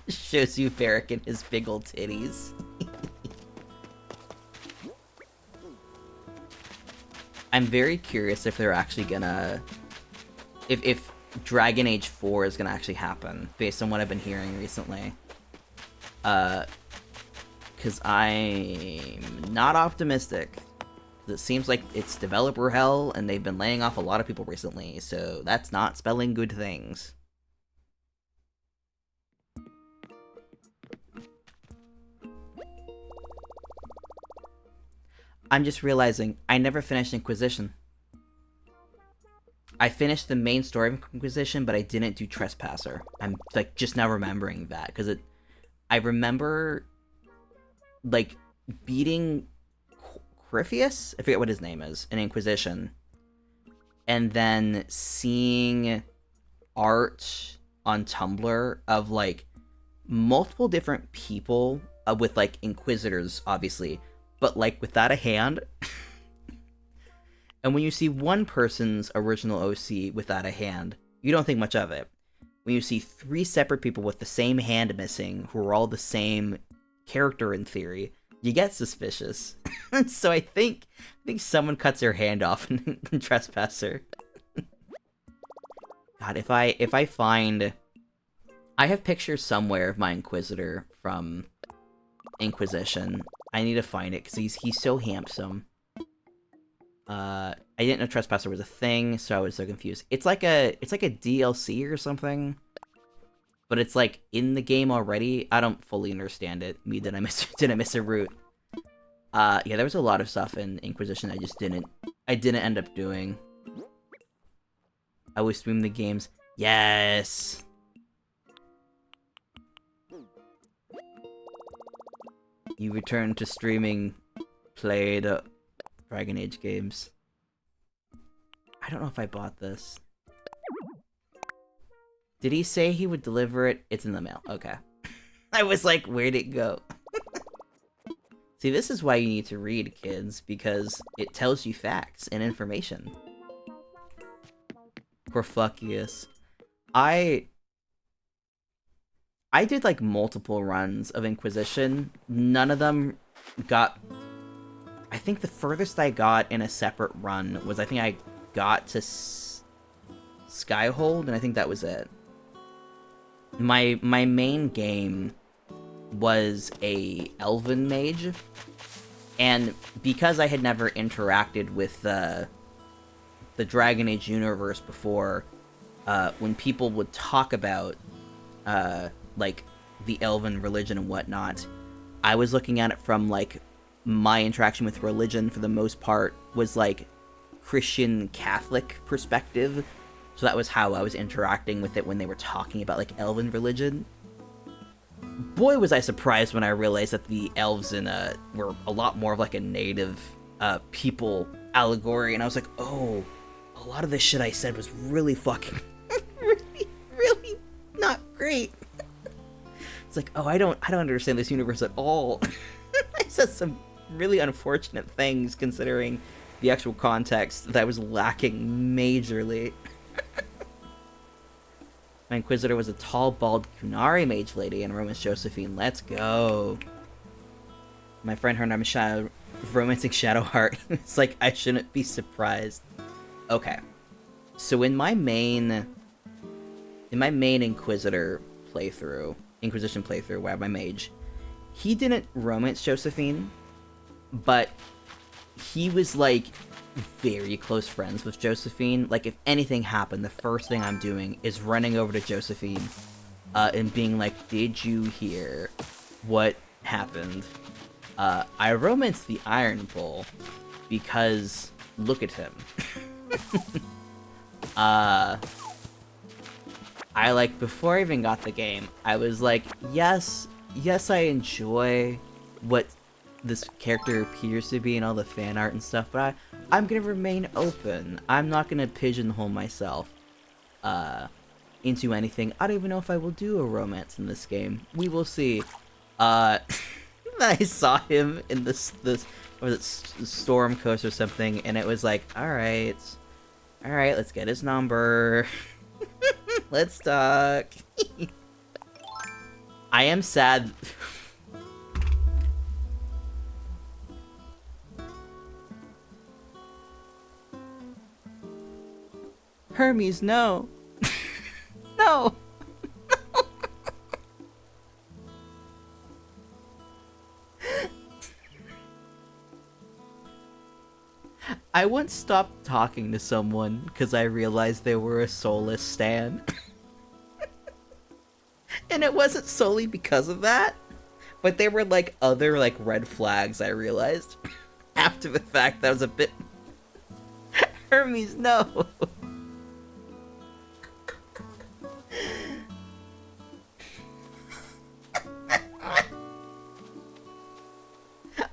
Shows you Varric and his big old titties. I'm very curious if they're actually gonna... If Dragon Age 4 is gonna actually happen, based on what I've been hearing recently. Because I'm not optimistic. It seems like it's developer hell, and they've been laying off a lot of people recently, so that's not spelling good things. I'm just realizing I never finished Inquisition. I finished the main story of Inquisition, but I didn't do Trespasser. I'm, like, just now remembering that, because I remember, like, beating Crifius? I forget what his name is, in Inquisition. And then seeing art on Tumblr of, like, multiple different people with, like, Inquisitors, obviously, but, like, without a hand. And when you see one person's original OC without a hand, you don't think much of it. When you see 3 separate people with the same hand missing, who are all the same character in theory, you get suspicious. So I think someone cuts their hand off in Trespasser. God, if I find... I have pictures somewhere of my Inquisitor from Inquisition. I need to find it, because he's so handsome. I didn't know Trespasser was a thing, so I was so confused. It's like a DLC or something, but it's like in the game already. I don't fully understand it. Did I miss a route? Yeah, there was a lot of stuff in Inquisition I didn't end up doing. I always stream the games. Yes. You returned to streaming, played Dragon Age games. I don't know if I bought this. Did he say he would deliver it? It's in the mail. Okay. I was like, where'd it go? See, this is why you need to read, kids, because it tells you facts and information. Corfuckius. I did, like, multiple runs of Inquisition. None of them got... I think the furthest I got in a separate run was, I think I got to Skyhold, and I think that was it. My main game was a Elven mage, and because I had never interacted with the Dragon Age universe before, when people would talk about like the Elven religion and whatnot, I was looking at it from like my interaction with religion for the most part was like Christian Catholic perspective, so that was how I was interacting with it when they were talking about like Elven religion. Boy, was I surprised when I realized that the elves in were a lot more of like a native people allegory, and I was like, oh, a lot of this shit I said was really fucking really not great. It's like, oh, I don't understand this universe at all. I said some really unfortunate things considering the actual context that I was lacking majorly. My Inquisitor was a tall, bald Kunari mage lady and Romance Josephine. Let's go. My friend her name is Romancing Shadowheart. It's like, I shouldn't be surprised. Okay. So in my main Inquisition playthrough, where I have my mage, he didn't romance Josephine, but he was like very close friends with Josephine. Like, if anything happened, the first thing I'm doing is running over to Josephine and being like, did you hear what happened? I romanced the Iron Bull because look at him. I like, before I even got the game, I was like, yes, I enjoy what this character appears to be and all the fan art and stuff, but I'm gonna remain open. I'm not gonna pigeonhole myself into anything. I don't even know if I will do a romance in this game. We will see. I saw him in this was it Storm Coast or something, and it was like, alright, let's get his number. Let's talk. I am sad. Hermes, no. No. I once stopped talking to someone because I realized they were a soulless stan. And it wasn't solely because of that, but there were like other like red flags I realized after the fact that was a bit... Hermes, no.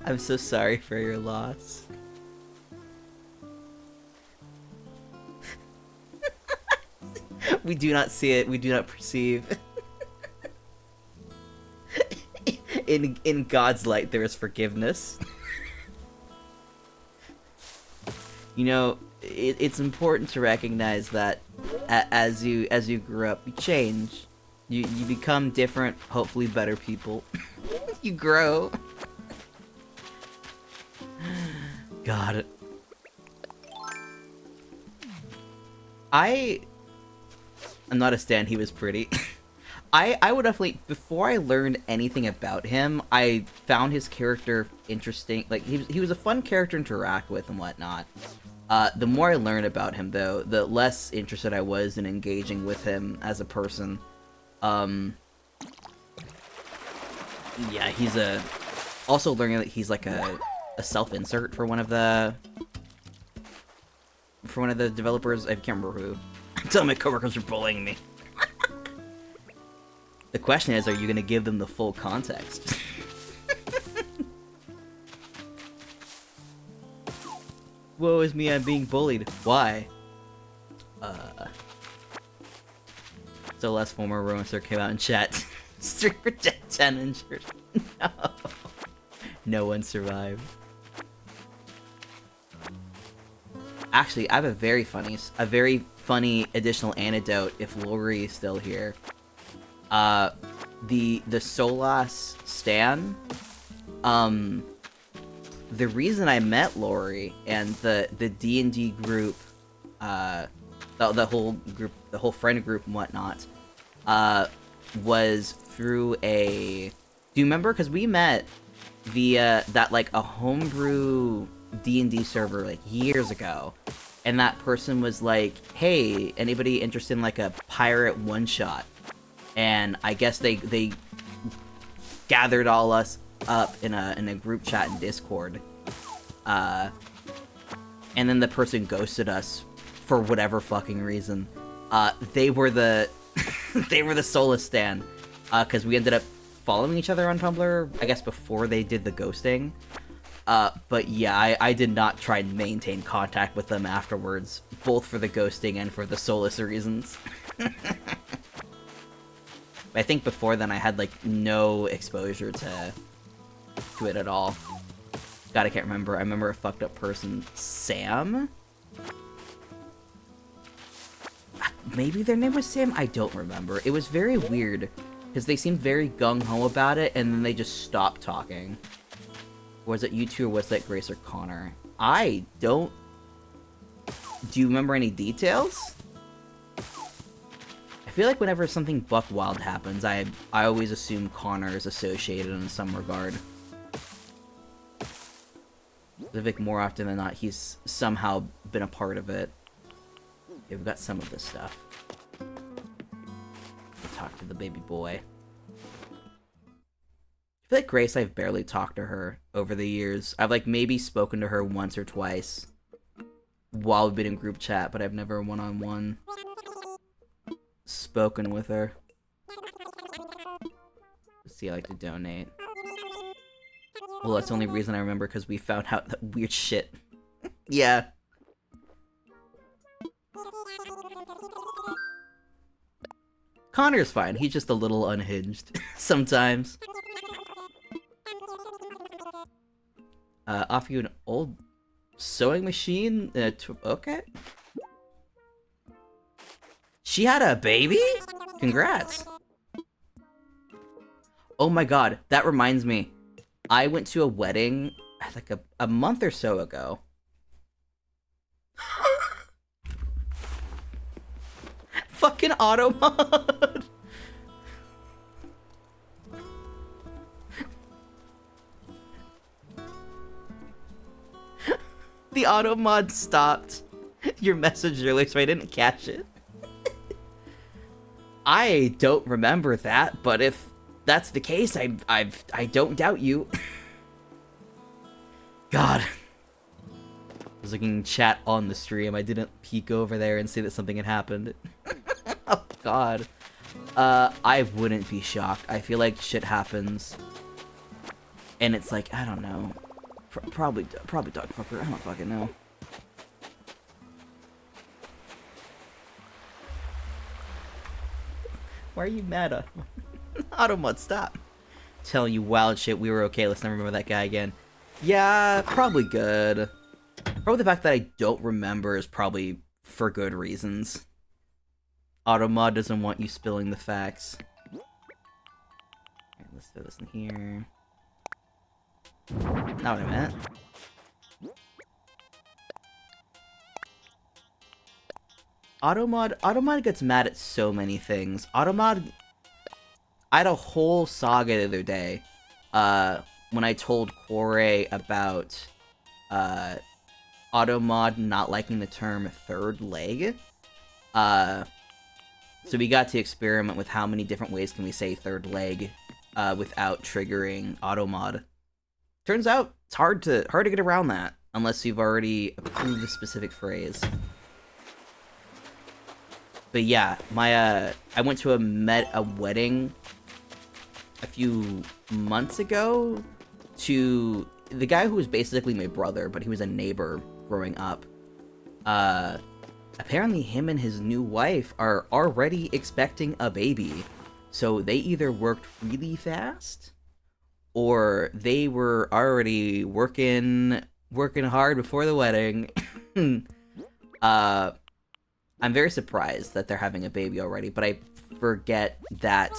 I'm so sorry for your loss. We do not see it, we do not perceive. In God's light, there is forgiveness. You know, it's important to recognize that as you grew up, you change. You become different, hopefully better people. You grow. God. I'm not a stan, he was pretty. I would definitely, before I learned anything about him, I found his character interesting. Like, he was a fun character to interact with and whatnot. The more I learned about him, though, the less interested I was in engaging with him as a person. Yeah, he's also learning that he's like a self-insert for one of the developers. I can't remember who. I'm telling my coworkers are bullying me. The question is, are you going to give them the full context? Woe is me, I'm being bullied. Why? So last former romancer came out in chat. Street for 10 injured. No. No one survived. Actually, I have a very funny additional anecdote if Lori is still here. The Solas Stan, the reason I met Lori and the D&D group, the whole friend group and whatnot, was through a... Do you remember? Because we met via that, like, a homebrew D&D server, like, years ago. And that person was like, hey, anybody interested in, like, a pirate one-shot? And I guess they gathered all us up in a group chat in Discord. And then the person ghosted us for whatever fucking reason. They were the they were the Solus Stan, because we ended up following each other on Tumblr, I guess before they did the ghosting. But yeah, I did not try and maintain contact with them afterwards, both for the ghosting and for the Solus reasons. I think before then I had, like, no exposure to it at all. God, I can't remember. I remember a fucked up person. Sam? Maybe their name was Sam? I don't remember. It was very weird, because they seemed very gung-ho about it, and then they just stopped talking. Was it you two, or was that Grace or Connor? I don't... Do you remember any details? I feel like whenever something buck wild happens, I always assume Connor is associated in some regard. Vivek, more often than not, he's somehow been a part of it. Okay, we've got some of this stuff. We'll talk to the baby boy. I feel like Grace, I've barely talked to her over the years. I've, like, maybe spoken to her once or twice while we've been in group chat, but I've never one-on-one spoken with her. Let's see, I like to donate. Well, that's the only reason I remember, because we found out that weird shit. Yeah. Connor's fine. He's just a little unhinged sometimes. Offer you an old sewing machine? Okay. She had a baby? Congrats. Oh my god, that reminds me. I went to a wedding, like, a month or so ago. Fucking auto mod. The auto mod stopped your message earlier, so I didn't catch it. I don't remember that, but if that's the case, I don't doubt you. God. I was looking in chat on the stream. I didn't peek over there and see that something had happened. Oh god. I wouldn't be shocked. I feel like shit happens. And it's like, I don't know. Probably dog fucker. I don't fucking know. Why are you mad at Automod, stop. Telling you wild shit, we were okay, let's never remember that guy again. Yeah, probably good. Probably the fact that I don't remember is probably for good reasons. Automod doesn't want you spilling the facts. Alright, let's throw this in here. Not what I meant. Automod gets mad at so many things. Automod... I had a whole saga the other day, when I told Corey about, Automod not liking the term third leg. So we got to experiment with how many different ways can we say third leg, without triggering Automod. Turns out, it's hard to get around that, unless you've already approved a specific phrase. But yeah, I went to a wedding a few months ago to the guy who was basically my brother, but he was a neighbor growing up. Apparently him and his new wife are already expecting a baby. So they either worked really fast, or they were already working hard before the wedding. I'm very surprised that they're having a baby already, but I forget that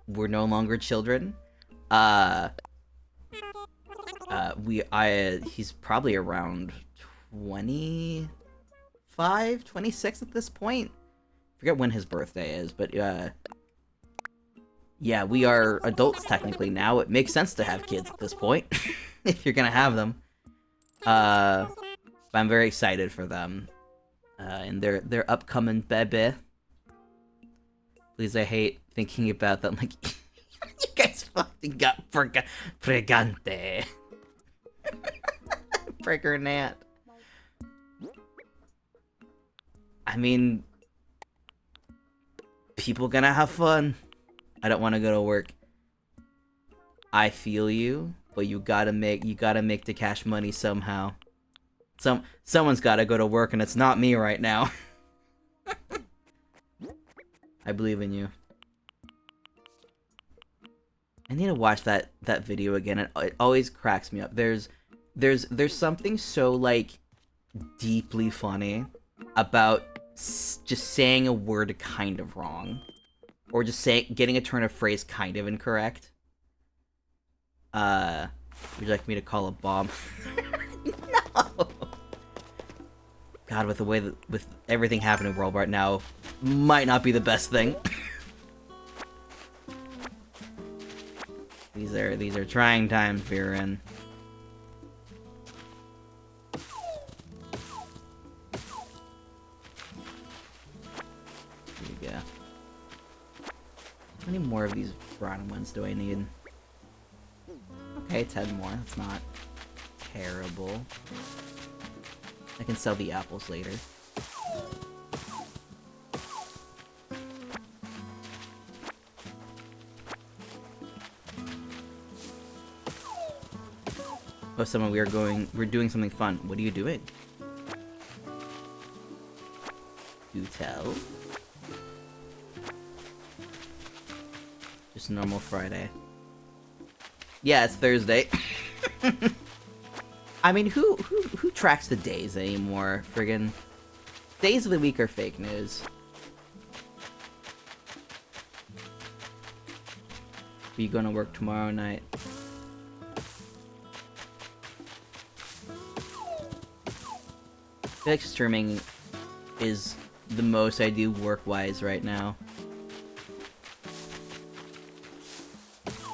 we're no longer children. He's probably around 25, 26 at this point. Forget when his birthday is, but yeah, we are adults technically now. It makes sense to have kids at this point, if you're gonna have them. But I'm very excited for them, and their upcoming baby. Please, I hate thinking about them. Like, you guys fucking got pregante. Pregnant. I mean, people gonna have fun. I don't want to go to work. I feel you, but you gotta make the cash money somehow. Someone's gotta go to work, and it's not me right now. I believe in you. I need to watch that video again. It always cracks me up. There's something so like deeply funny about just saying a word kind of wrong, or just getting a turn of phrase kind of incorrect. Would you like me to call a bomb? No. God, with the way that with everything happening in the world right now, might not be the best thing. These are trying times we're in. There you go. How many more of these brown ones do I need? Okay, 10 more. That's not terrible. I can sell the apples later. Oh, someone, we're doing something fun. What are you doing? Do tell. Just normal Friday. Yeah, it's Thursday. I mean, who tracks the days anymore? Friggin' days of the week are fake news. Are you gonna work tomorrow night? I feel like streaming is the most I do work-wise right now.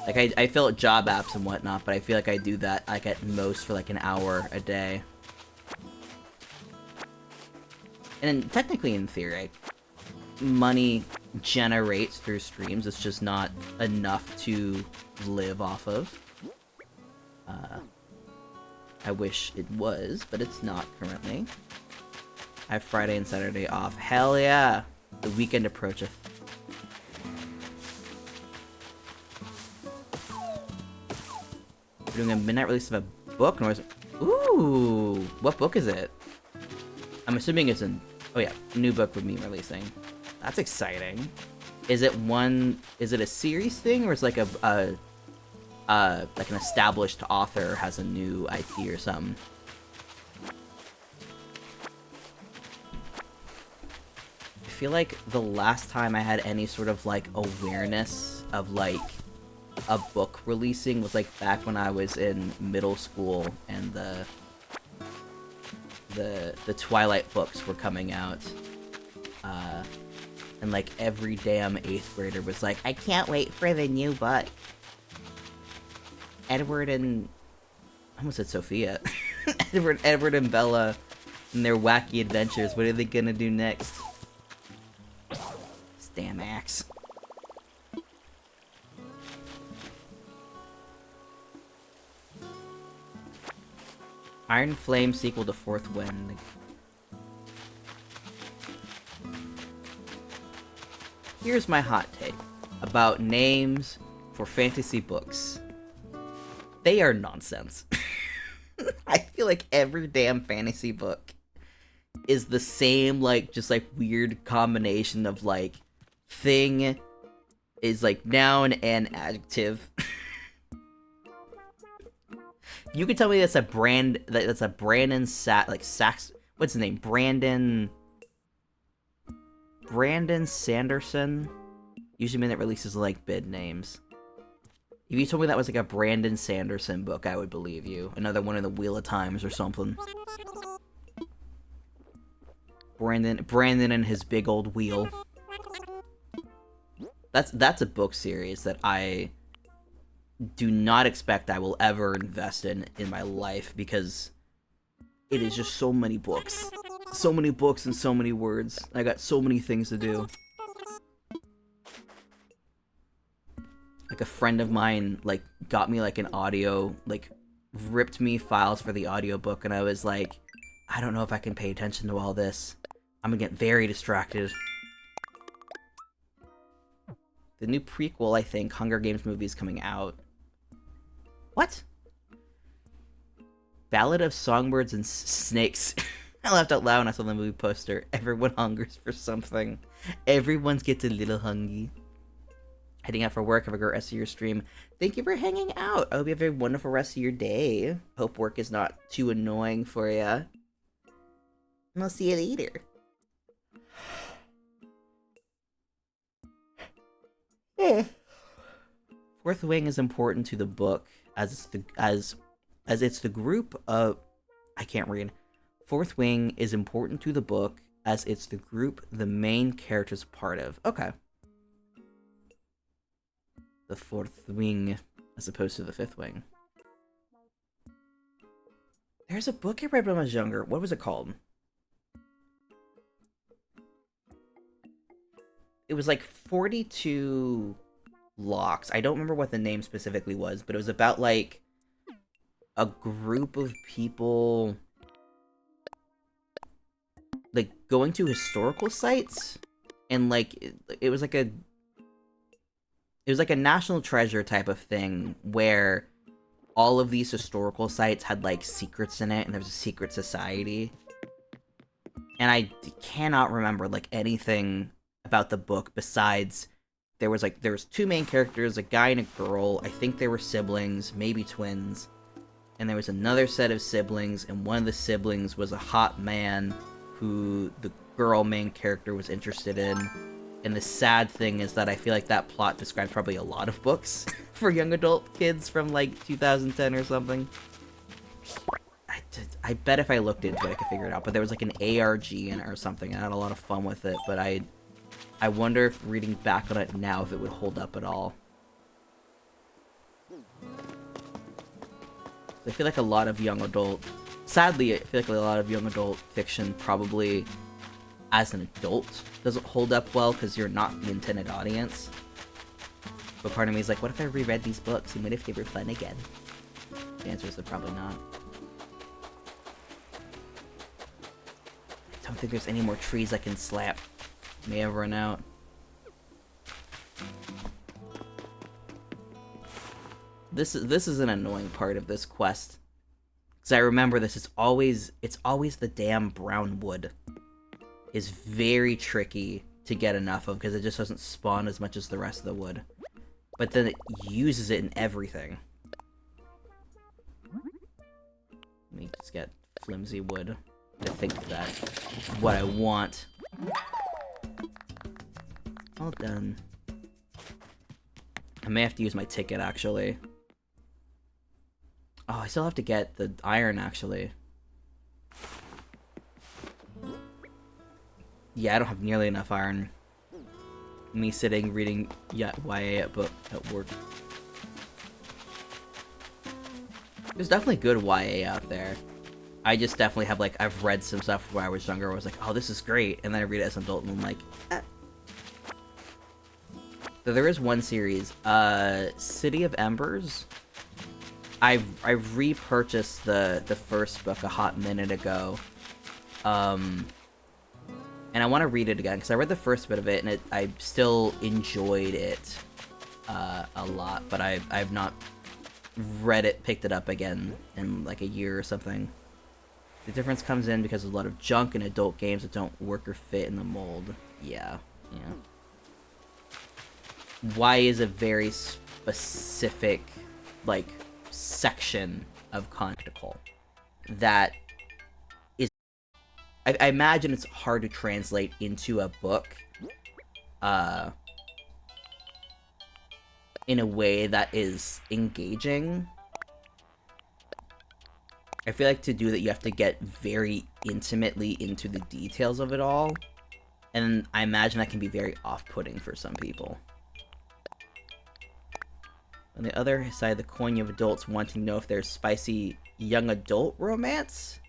Like, I fill out job apps and whatnot, but I feel like I do that, like, at most for, like, an hour a day. And technically, in theory, money generates through streams. It's just not enough to live off of. I wish it was, but it's not currently. I have Friday and Saturday off. Hell yeah! The weekend approacheth. We're doing a midnight release of a book. Ooh! What book is it? I'm assuming it's an... Oh yeah, new book with me releasing. That's exciting. Is it a series thing, or is it like like an established author has a new IP or something? I feel like the last time I had any sort of like awareness of like a book releasing was like back when I was in middle school and the Twilight books were coming out. And like every damn 8th grader was like, I can't wait for the new book. Edward and... I almost said Sophia. Edward and Bella and their wacky adventures. What are they gonna do next? This damn axe. Iron Flame sequel to Fourth Wind. Here's my hot take about names for fantasy books. They are nonsense. I feel feel like every damn fantasy book is the same, like, just, like, weird combination of, like, thing is, like, noun and adjective. You could tell me that's a Brandon Sax, what's his name? Brandon Sanderson? Usually mean that releases, like, bid names. If you told me that was, like, a Brandon Sanderson book, I would believe you. Another one of the Wheel of Times or something. Brandon and his big old wheel. That's a book series that I do not expect I will ever invest in my life, because it is just so many books. So many books and so many words. I got so many things to do. Like, a friend of mine, like, got me, like, an audio, like, ripped me files for the audiobook, and I was like, I don't know if I can pay attention to all this. I'm gonna get very distracted. The new prequel, I think, Hunger Games movie is coming out. What? Ballad of Songbirds and Snakes. I laughed out loud when I saw the movie poster. Everyone hungers for something. Everyone's gets a little hungry. Heading out for work. Have a great rest of your stream. Thank you for hanging out. I hope you have a very wonderful rest of your day. Hope work is not too annoying for you. And I'll see you later. Fourth Wing is important to the book as it's the group of, I can't read. Fourth Wing is important to the book as it's the group the main character's part of. Okay. The Fourth Wing as opposed to the Fifth Wing. There's a book I read when I was younger. What was it called? It was like 42 Locks. I don't remember what the name specifically was, but it was about, like, a group of people, like, going to historical sites, and, like, it was like a National Treasure type of thing, where all of these historical sites had, like, secrets in it, and there was a secret society. And I cannot remember, like, anything about the book besides there was two main characters, a guy and a girl. I think they were siblings, maybe twins. And there was another set of siblings, and one of the siblings was a hot man who the girl main character was interested in. And the sad thing is that I feel like that plot describes probably a lot of books for young adult kids from, like, 2010 or something. I bet if I looked into it, I could figure it out. But there was, like, an ARG in it or something, and I had a lot of fun with it. But I wonder if reading back on it now, if it would hold up at all. I feel like a lot of young adult... Sadly, I feel like a lot of young adult fiction probably, as an adult, doesn't hold up well because you're not the intended audience. But part of me is like, what if I reread these books and what if they were fun again? The answer is they're probably not. I don't think there's any more trees I can slap. May have run out. This is an annoying part of this quest. Because I remember this, it's always the damn brown wood. Is very tricky to get enough of because it just doesn't spawn as much as the rest of the wood. But then it uses it in everything. Let me just get flimsy wood. I think that's what I want. All done. I may have to use my ticket, actually. Oh, I still have to get the iron, actually. Yeah, I don't have nearly enough iron. Me sitting, reading YA at work. There's definitely good YA out there. I just definitely have, like, I've read some stuff when I was younger where I was like, oh, this is great. And then I read it as an adult and I'm like, eh. So there is one series, City of Embers. I've repurchased the first book a hot minute ago. And I want to read it again, because I read the first bit of it, and I still enjoyed it a lot, but I've not picked it up again in, like, a year or something. The difference comes in because there's a lot of junk in adult games that don't work or fit in the mold. Yeah. Y is a very specific, like, section of Conticle that is... I imagine it's hard to translate into a book, in a way that is engaging. I feel like to do that you have to get very intimately into the details of it all, and I imagine that can be very off-putting for some people. On the other side of the coin, you have adults wanting to know if there's spicy young adult romance.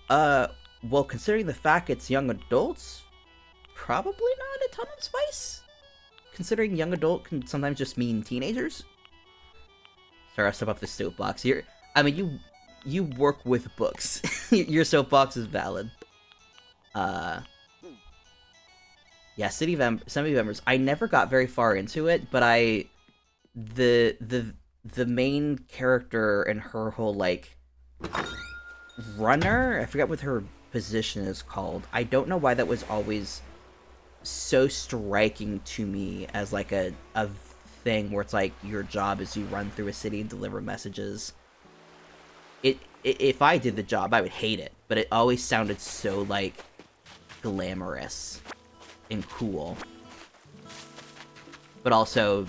Well, considering the fact it's young adults, probably not a ton of spice. Considering young adult can sometimes just mean teenagers. Sorry, I'll step off the soapbox. You work with books. Your soapbox is valid. Yeah, City Members. I never got very far into it, but the main character and her whole, like, runner, I forget what her position is called. I don't know why that was always so striking to me as, like, a thing where it's like your job is you run through a city and deliver messages. If I did the job, I would hate it, but it always sounded so, like, glamorous and cool, but also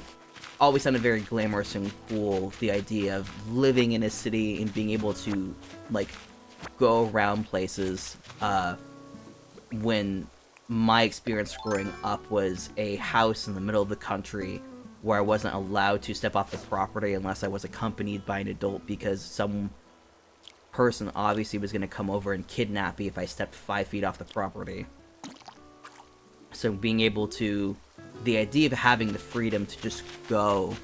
always sounded very glamorous and cool, the idea of living in a city and being able to, like, go around places. When my experience growing up was a house in the middle of the country where I wasn't allowed to step off the property unless I was accompanied by an adult, because some person obviously was going to come over and kidnap me if I stepped 5 feet off the property. So being able to... the idea of having the freedom to just go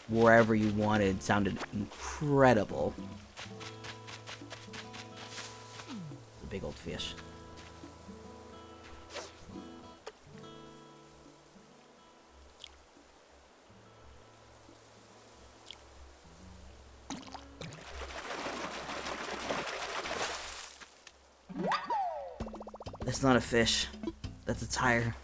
wherever you wanted sounded incredible. It's a big old fish. That's not a fish. That's a tire.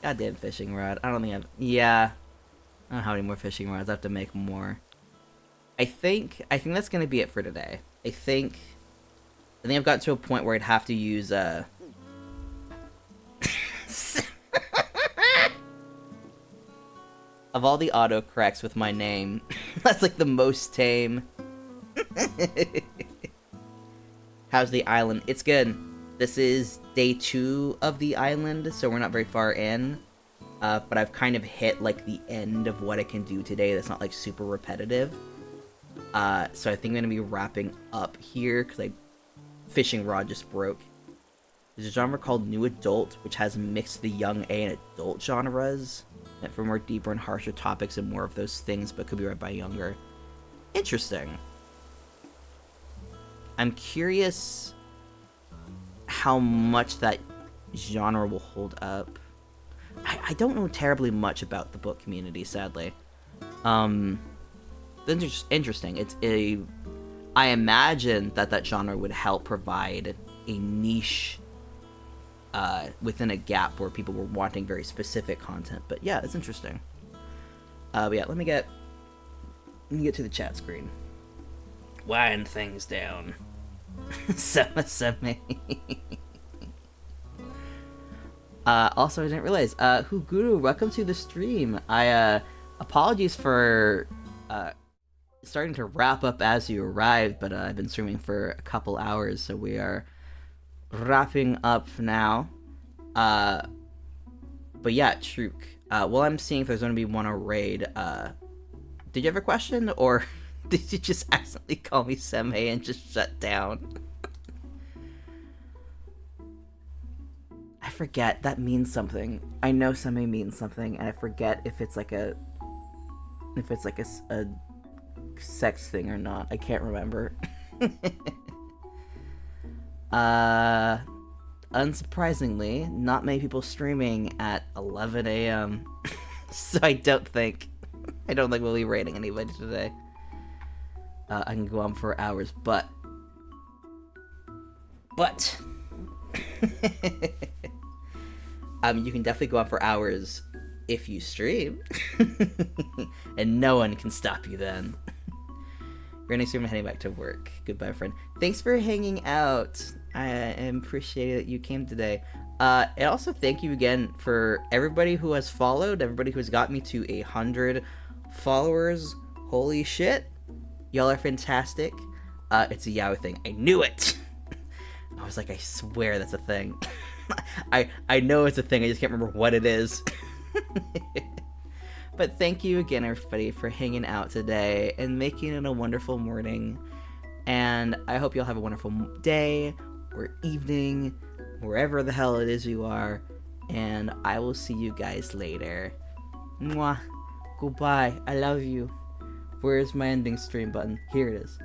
Goddamn fishing rod. I don't think I've... yeah. I don't have any more fishing rods. I have to make more. I think that's gonna be it for today. I think I've gotten to a point where I'd have to use, of all the autocorrects with my name, that's like the most tame. How's the island? It's good. This is day 2 of the island, so we're not very far in. But I've kind of hit, like, the end of what I can do today that's not, like, super repetitive. So I think I'm gonna be wrapping up here, because fishing rod just broke. There's a genre called New Adult, which has mixed the young A and adult genres, meant for more deeper and harsher topics and more of those things, but could be read by younger. Interesting. I'm curious how much that genre will hold up. I don't know terribly much about the book community, sadly. It's interesting. I imagine that genre would help provide a niche within a gap where people were wanting very specific content. But yeah, it's interesting. But yeah, let me get to the chat screen. Wind things down. Semi. Also, I didn't realize, Huguru, welcome to the stream. Apologies for, starting to wrap up as you arrived, but, I've been streaming for a couple hours, so we are wrapping up now. But yeah, Truk, while I'm seeing if there's gonna be one on raid, did you have a question, or did you just accidentally call me Semi and just shut down? I forget. That means something. I know Semi means something, and I forget if it's like a sex thing or not. I can't remember. unsurprisingly, not many people streaming at 11 a.m. So I don't think we'll be raiding anybody today. I can go on for hours, but you can definitely go on for hours if you stream, and no one can stop you then. We're gonna stream and heading back to work. Goodbye, friend. Thanks for hanging out. I appreciate that you came today. And also thank you again for everybody who has followed, everybody who has got me to 100 followers. Holy shit. Y'all are fantastic. It's a Yahoo thing. I knew it! I was like, I swear that's a thing. I know it's a thing, I just can't remember what it is. But thank you again, everybody, for hanging out today and making it a wonderful morning. And I hope you'll have a wonderful day or evening, wherever the hell it is you are. And I will see you guys later. Mwah. Goodbye. I love you. Where's my ending stream button? Here it is.